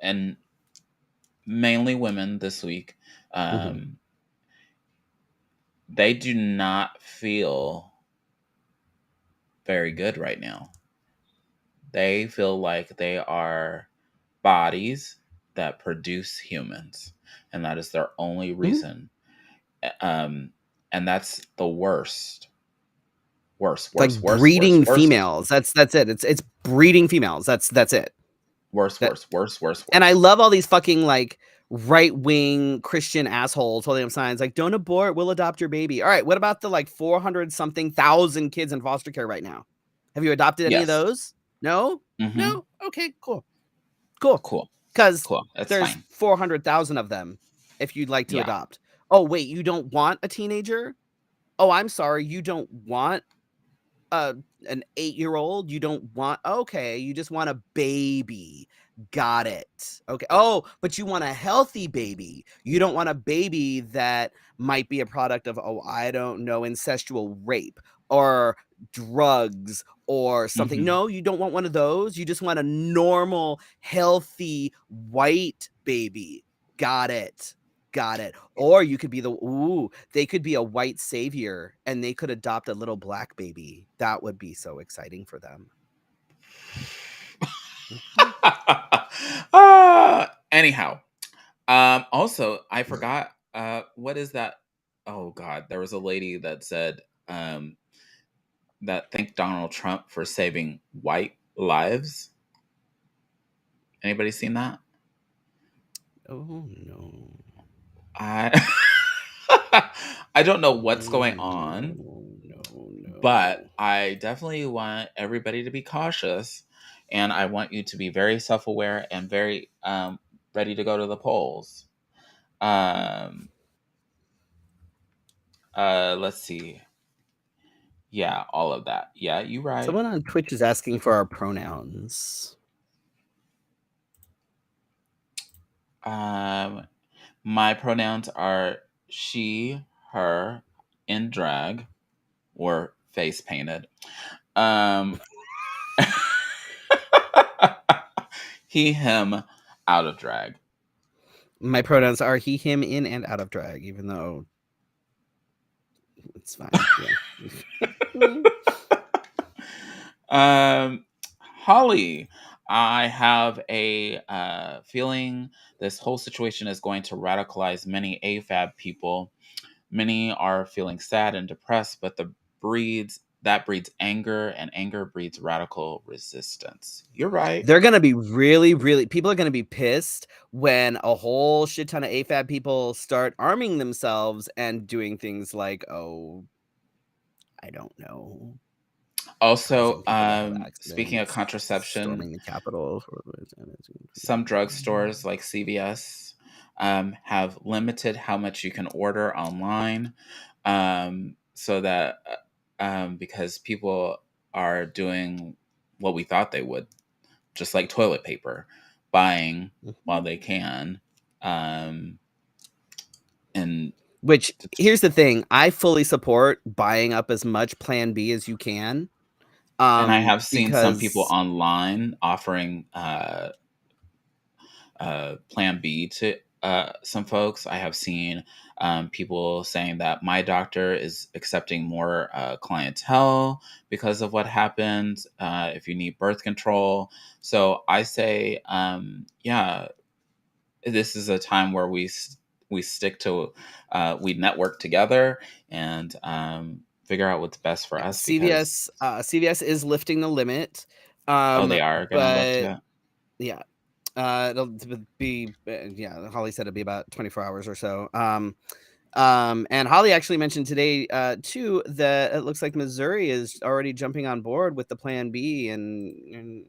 and mainly women this week, they do not feel very good right now. They feel like they are bodies that produce humans, and that is their only reason. Um, and that's the worst. Worse, It's like worse, worse, worse, breeding worse, females. That's it. It's breeding females. That's it. worse, That, worse, worse, worse, and I worse. love all these fucking like right-wing Christian assholes holding up signs like "Don't abort, we'll adopt your baby." All right, what about the like 400 something thousand kids in foster care right now? Have you adopted any of Yes. those? No? Mm-hmm. No? Okay, cool. Cool. Because Cool. That's there's fine. 400,000 of them if you'd like to Yeah. adopt. Oh, wait, you don't want a teenager? Oh, I'm sorry, you don't want an 8-year-old? You don't want, okay, you just want a baby. Got it. Okay. Oh, but you want a healthy baby. You don't want a baby that might be a product of, oh, I don't know, incestual rape or drugs or something. Mm-hmm. No, you don't want one of those. You just want a normal, healthy, white baby. Got it. Got it. Or you could be they could be a white savior and they could adopt a little black baby. That would be so exciting for them. Anyhow, also, I forgot. What is that? Oh God, there was a lady that said that thanked Donald Trump for saving white lives. Anybody seen that? Oh no. I I don't know what's going on, but No. I definitely want everybody to be cautious, and I want you to be very self-aware and very ready to go to the polls. Um, let's see. Yeah, all of that. Yeah, you right. Someone on Twitch is asking for our pronouns. My pronouns are she, her, in drag, or face painted. Um, he, him, out of drag. My pronouns are he, him, in and out of drag, even though it's fine. Yeah. Holly, I have a feeling this whole situation is going to radicalize many AFAB people. Many are feeling sad and depressed, but that breeds anger, and anger breeds radical resistance. You're right. They're gonna be really people are gonna be pissed when a whole shit ton of AFAB people start arming themselves and doing things like, oh, I don't know, causing Also, people to have speaking of accidents, contraception, storming the Capitol. some drugstores like CVS have limited how much you can order online, so that because people are doing what we thought they would, just like toilet paper, buying while they can. Um, and Which, here's the thing, I fully support buying up as much Plan B as you can. And I have seen some people Because online offering Plan B to some folks. I have seen people saying that my doctor is accepting more clientele because of what happens if you need birth control. So I say, yeah, this is a time where we stick to we network together and figure out what's best for us because CVS is lifting the limit. oh, they are gonna lift But it. yeah, it'll be yeah. Holly said it'll be about 24 hours or so. And Holly actually mentioned today too that it looks like Missouri is already jumping on board with the Plan B, and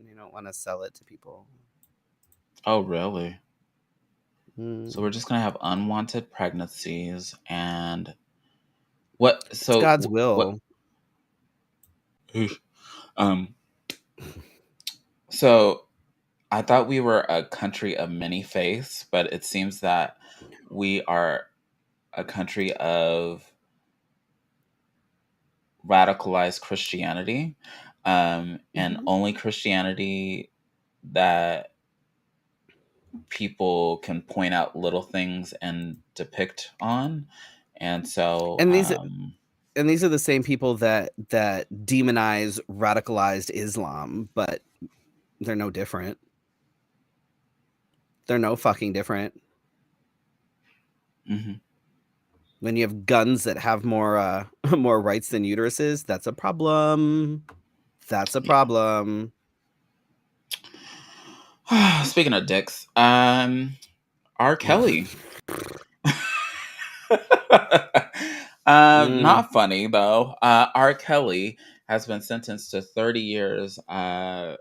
you don't want to sell it to people. Oh, really? Mm. So we're just gonna have unwanted pregnancies and what? It's God's What? will. Um. So I thought we were a country of many faiths, but it seems that we are a country of radicalized Christianity, and Mhm. only Christianity that people can point out little things and depict on, And so, And these are the same people that demonize radicalized Islam, but they're no different. They're no fucking different. mm-hmm. When you have guns that have more more rights than uteruses, that's a problem. That's a problem. Speaking of dicks, R. Kelly. Not funny though. R. Kelly has been sentenced to 30 years on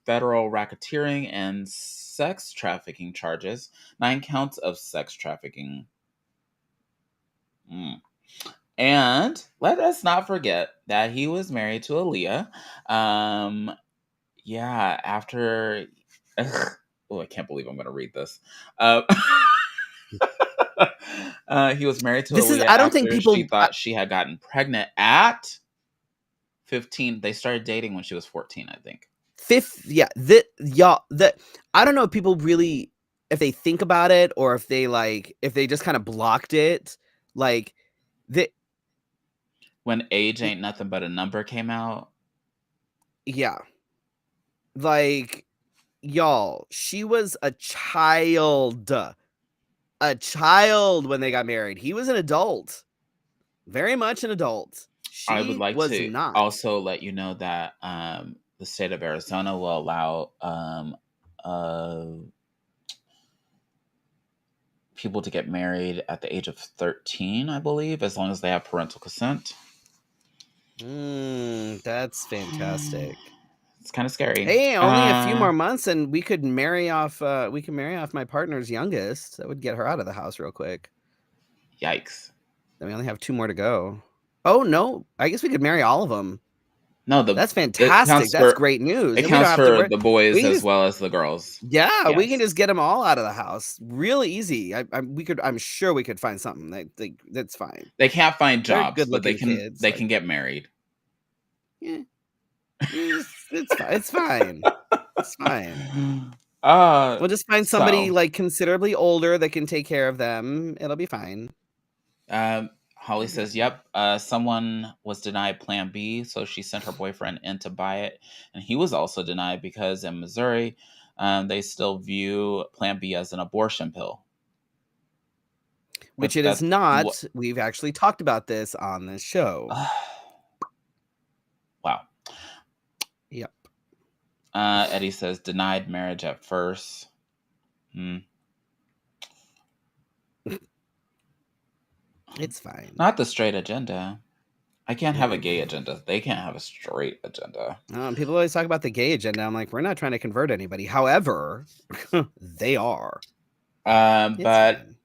federal racketeering and sex trafficking charges. 9 counts of sex trafficking. And let us not forget that he was married to Aaliyah. Yeah, after. Oh, I can't believe I'm going to read this. He was married to Aaliyah I don't after think people. she thought she had gotten pregnant at 15. They started dating when she was 14, I think. Yeah, I don't know if people really, if they think about it or if they just kind of blocked it, like when Age Ain't Nothing But a Number came out. Yeah, like, y'all, she was a child when they got married. He was an adult, very much an adult. I would She like was to not. also let you know that the state of Arizona will allow people to get married at the age of 13, I believe, as long as they have parental consent. That's fantastic. It's kind of scary. Hey, only a few more months and we could marry off my partner's youngest. That would get her out of the house real quick. Yikes. Then we only have 2 more to go. Oh no, I guess we could marry all of them. No, that's fantastic. That's great news. It counts for the boys as well as the girls. Yeah, yes. We can just get them all out of the house. Real easy. I'm sure we could find something. That's fine. They can't find jobs, but they can. Kids, they can get married. Yeah, it's fine. It's fine. It's fine. We'll just find somebody like considerably older that can take care of them. It'll be fine. Holly says, yep, someone was denied Plan B, so she sent her boyfriend in to buy it. And he was also denied because in Missouri, they still view Plan B as an abortion pill. Which it is not. We've actually talked about this on this show. Wow. Yep. Eddie says, denied marriage at first. It's fine. Not the straight agenda. I can't have a gay agenda. They can't have a straight agenda. People always talk about the gay agenda. I'm like, we're not trying to convert anybody. However, they are. But fine.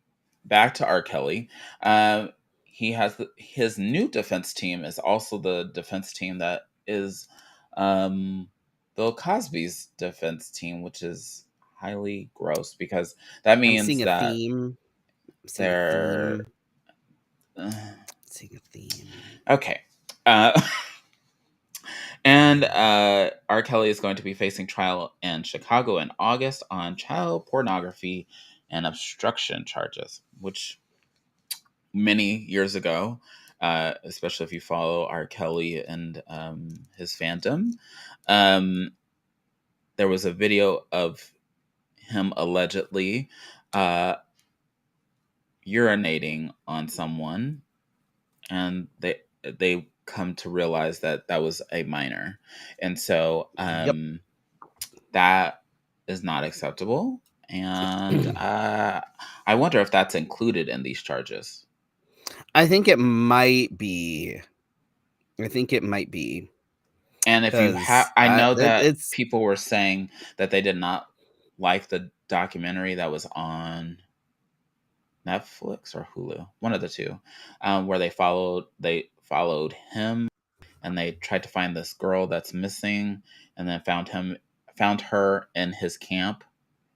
Back to R. Kelly. He has his new defense team is also the defense team that is Bill Cosby's defense team, which is highly gross because that means that they're seeing a theme. Okay. And R. Kelly is going to be facing trial in Chicago in August on child pornography and obstruction charges, which many years ago, especially if you follow R. Kelly and his fandom, there was a video of him allegedly urinating on someone, and they come to realize that that was a minor, and so that is not acceptable. And I wonder if that's included in these charges. I think it might be. And if you have, I know that people were saying that they did not like the documentary that was on Netflix or Hulu, one of the two, where they followed him and they tried to find this girl that's missing, and then found her in his camp,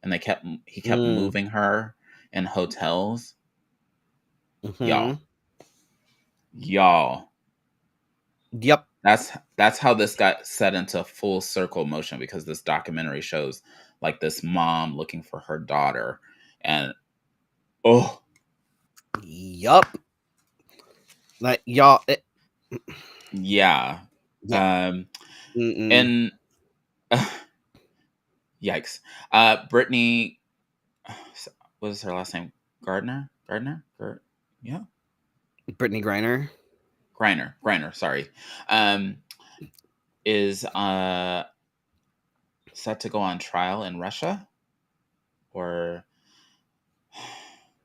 and he kept moving her in hotels. Y'all. Yep. That's how this got set into full circle motion, because this documentary shows like this mom looking for her daughter, and Yup. Like y'all. Yeah. Yeah. And yikes. Brittany, what is her last name? Gardner? Yeah. Brittany Griner. Griner, sorry. Is set to go on trial in Russia, or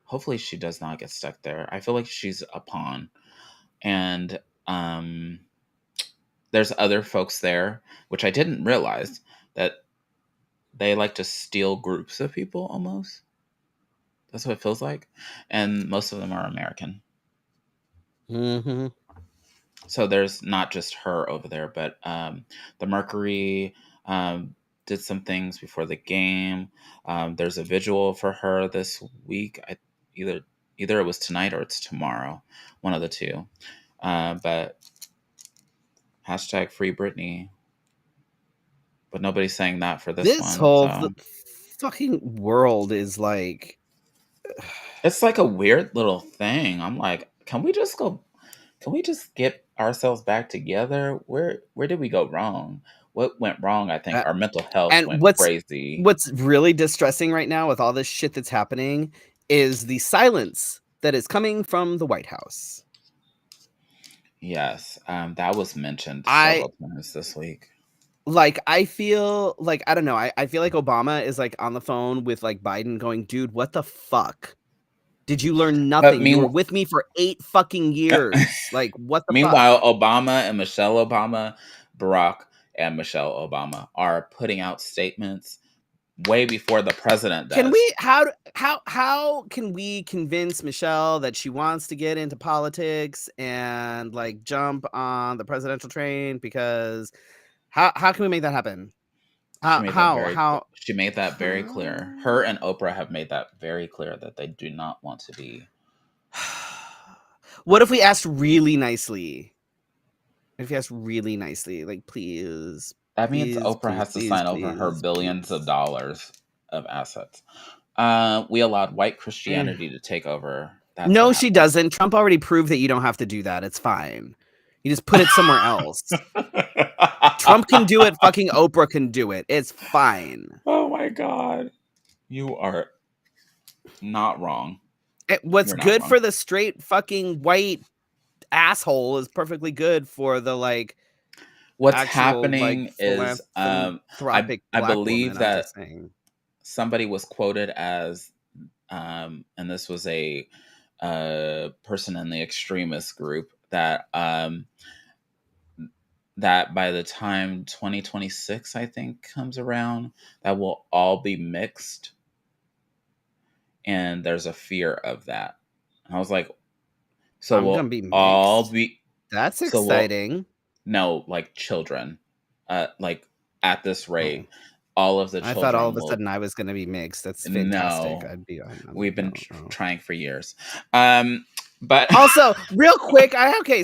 hopefully she does not get stuck there. I feel like she's a pawn, and there's other folks there, which I didn't realize that they like to steal groups of people almost. That's what it feels like, and most of them are American. Mm-hmm. So there's not just her over there, but the Mercury did some things before the game. There's a visual for her this week. Either it was tonight or it's tomorrow, one of the two. But hashtag free Britney. But nobody's saying that for this This one. whole So fucking world is like, it's like a weird little thing. I'm like, can we just get ourselves back together? Where did we go wrong? What went wrong? I think our mental health and went crazy. what's really distressing right now with all this shit that's happening is the silence that is coming from the White House. Yes, that was mentioned several times this week. Like, I feel like, I don't know, I feel like Obama is like on the phone with like Biden going, dude, what the fuck? Did you learn nothing? You were with me for 8 fucking years. Like, what the fuck? Meanwhile, Obama and Michelle Obama, Barack and Michelle Obama are putting out statements way before the president does. Can we how can we convince Michelle that she wants to get into politics and like jump on the presidential train? Because how can we make that happen? She made that very clear. Her and Oprah have made that very clear that they do not want to be. What if we asked really nicely? If you asked really nicely, like, please. That means please, Oprah please, has to please, sign over her please, billions of please. dollars of assets. We allowed white Christianity to take over. That's no, she doesn't. Trump already proved that you don't have to do that. It's fine. You just put it somewhere else. Trump can do it. Fucking Oprah can do it. It's fine. Oh my God. You are not wrong. What's good for the straight fucking white asshole is perfectly good for the like. What's actual, happening like, is I believe woman, that somebody was quoted as and this was a person in the extremist group that that by the time 2026 I think comes around, that will all be mixed, and there's a fear of that. And I was like, so we'll gonna be mixed. all be that's exciting. No, like children, like at this rate, all of the children. I thought all of a sudden I was going to be mixed. That's fantastic. No, I'd be. we've been trying for years. But also, real quick,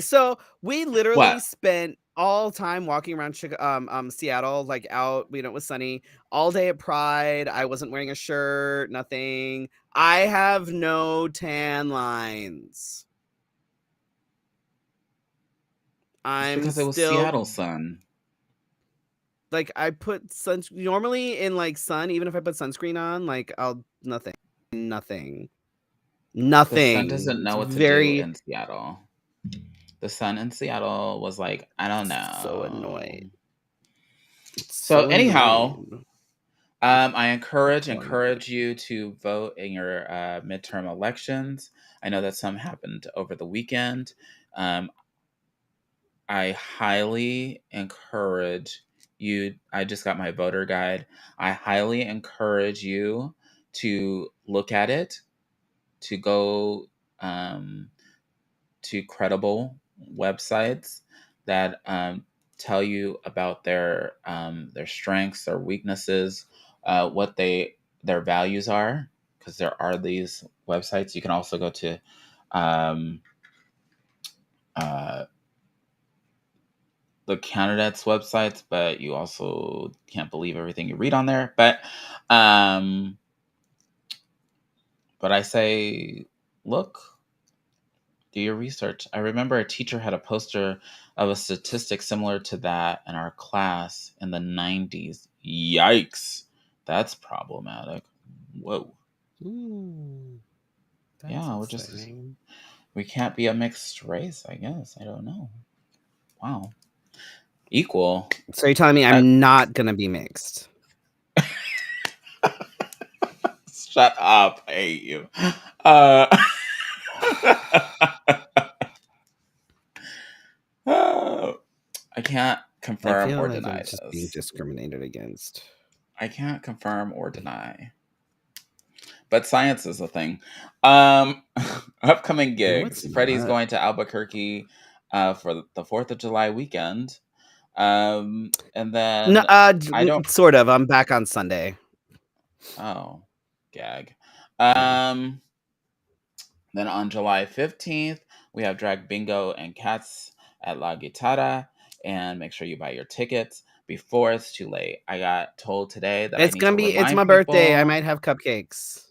so we literally what? spent all time walking around Seattle, like out, it was sunny all day at Pride. I wasn't wearing a shirt, nothing. I have no tan lines. Because it was Seattle sun. Like, I put normally in like sun, even if I put sunscreen on, like nothing. The sun doesn't know what to do in Seattle. The sun in Seattle was like, I don't know. So annoying. So anyhow, I encourage you to vote in your midterm elections. I know that some happened over the weekend. I highly encourage you. I just got my voter guide. I highly encourage you to look at it, to go to credible websites that tell you about their strengths, their weaknesses, what their values are, because there are these websites. You can also go to the candidates' websites, but you also can't believe everything you read on there. But I say, look Do your research. I remember a teacher had a poster of a statistic similar to that in our class in the 90s. Yikes. That's problematic. Whoa. That's Yeah, exciting. we can't be a mixed race, I guess. I don't know. Wow. Equal. So you're telling me I'm not going to be mixed? Shut up. I hate you. I can't confirm I feel or like deny I'm just being this. discriminated against. I can't confirm or deny. But science is a thing. Upcoming No, it's gigs. Freddy's not. going to Albuquerque for the 4th of July weekend. And then No, I don't. sort of. I'm back on Sunday. Oh, gag. Yeah. Then on July 15th, we have Drag Bingo and Cats at La Guitarra. And make sure you buy your tickets before it's too late. I got told today that I need to It's remind my birthday. I people. might have cupcakes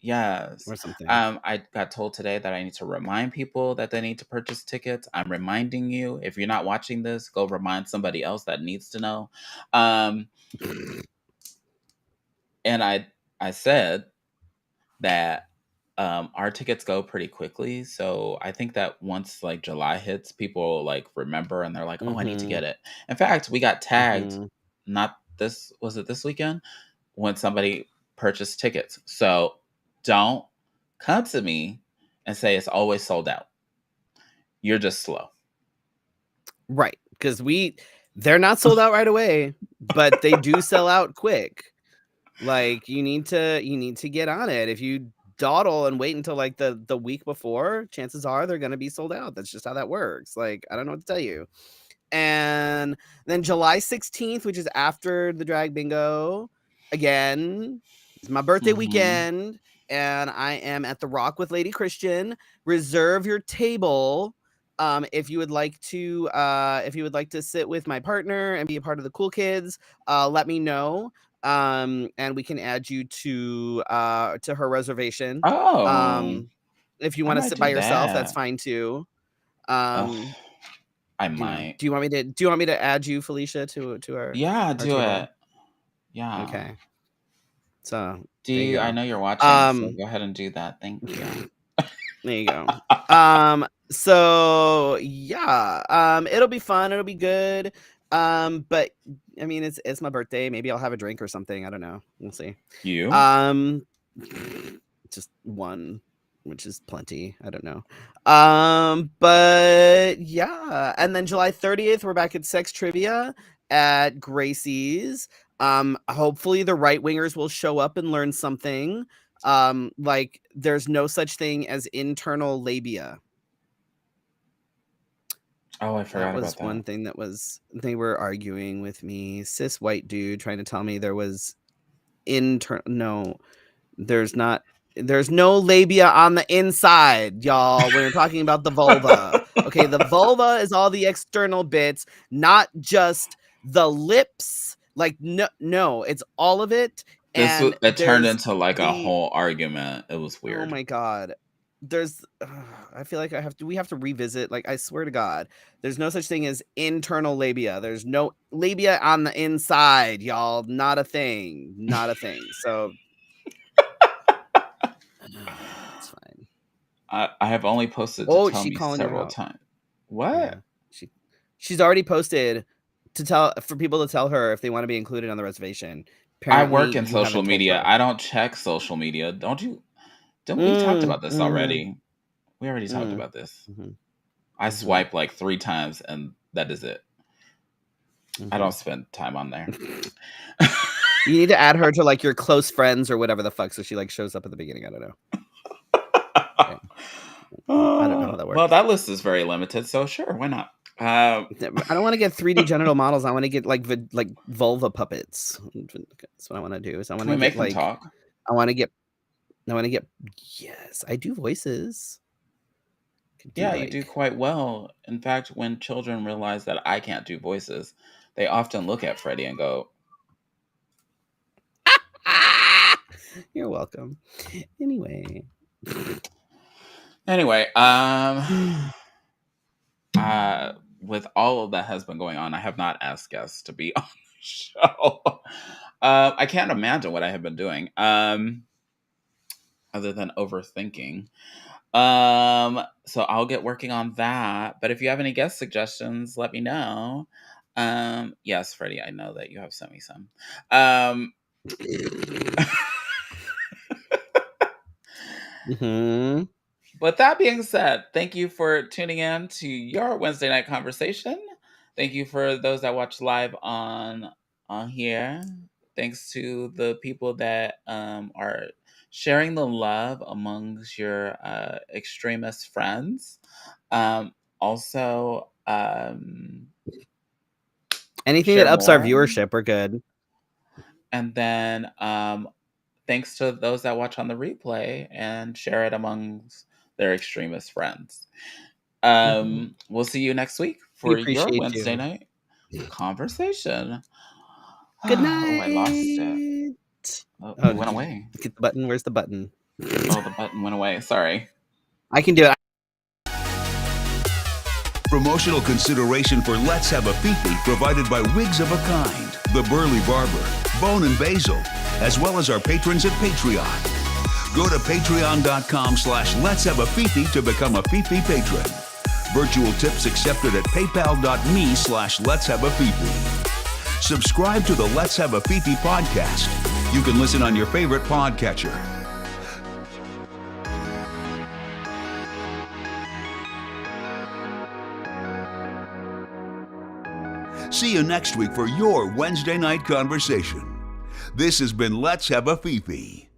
Yes. or something. I got told today that I need to remind people that they need to purchase tickets. I'm reminding you. If you're not watching this, go remind somebody else that needs to know. And I said that our tickets go pretty quickly, so I think that once like July hits, people like remember and they're like, "Oh, I need to get it." In fact, we got tagged. Not this was it this weekend when somebody purchased tickets. So don't come to me and say it's always sold out. You're just slow. Right, because they're not sold out right away, but they do sell out quick. Like you need to get on it. If you dawdle and wait until like the week before, chances are they're gonna be sold out. That's just how that works. Like I don't know what to tell you. And then July 16th, which is after the drag bingo, again, it's my birthday weekend, and I am at the Rock with Lady Christian. Reserve your table. If you would like to sit with my partner and be a part of the cool kids, let me know. And we can add you to her reservation. Oh, If you I want to might sit by do yourself, that's that. fine too. I might. Do you want me to add you, Felicia, to our Yeah, do table? it. Yeah. Okay. So Do there you you? I go. know you're watching, so go ahead and do that. Thank you. There you go. So yeah, it'll be fun. It'll be good. But I mean, it's my birthday. Maybe I'll have a drink or something. I don't know. We'll see. You? Just one, which is plenty. I don't know. But yeah, and then July 30th, we're back at Sex Trivia at Gracie's. Hopefully the right wingers will show up and learn something. Like there's no such thing as internal labia. Oh, I forgot That was about that. one thing they were arguing with me. Cis white dude trying to tell me there was no, there's not. There's no labia on the inside, y'all, when we're talking about the vulva. Okay, the vulva is all the external bits, not just the lips. Like, no, it's all of it. And It turned there's into like a whole argument. It was oh weird. my God. I feel like we have to revisit. Like, I swear to God, there's no such thing as internal labia. There's no labia on the inside, y'all. Not a thing. Not a thing. So it's fine. I have only posted to tell me calling you several out. times. What? Yeah, she's already posted for people to tell her if they want to be included on the reservation. Apparently, I work in social media. I don't check social media. Don't you? We talked about this already. We already talked about this. I swipe like 3 times and that is it. I don't spend time on there. You need to add her to like your close friends or whatever the fuck, so she like shows up at the beginning. I don't know. Okay. I don't know how that works. Well, that list is very limited, so sure, why not? I don't want to get 3D genital models. I want to get like vulva puppets. That's what I want to do. Is I want to make them talk. I want to get. Yes, I do voices. Yeah, you do quite well. In fact, when children realize that I can't do voices, they often look at Freddy and go, "You're welcome." Anyway. Anyway, with all of that has been going on, I have not asked guests to be on the show. I can't imagine what I have been doing, other than overthinking. So I'll get working on that. But if you have any guest suggestions, let me know. Yes, Freddie, I know that you have sent me some. Mm-hmm. But that being said, thank you for tuning in to your Wednesday night conversation. Thank you for those that watch live on here. Thanks to the people that are sharing the love amongst your extremist friends. Also, anything share that ups our more. viewership, we're good. And then thanks to those that watch on the replay and share it amongst their extremist friends. We'll see you next week We for your appreciate Wednesday you. night conversation. Good night. Oh, I lost it. Oh, Oh, it went away. Get the button. Where's the button? Oh, the button went away. Sorry. I can do it. Promotional consideration for Let's Have a Fefe provided by Wigs of a Kind, The Burly Barber, Bone and Basil, as well as our patrons at Patreon. Go to patreon.com/Let's Have a Fefe to become a Fefe patron. Virtual tips accepted at paypal.me/Let's Have a Fefe. Subscribe to the Let's Have a Fefe podcast. You can listen on your favorite podcatcher. See you next week for your Wednesday night conversation. This has been Let's Have a Fefe.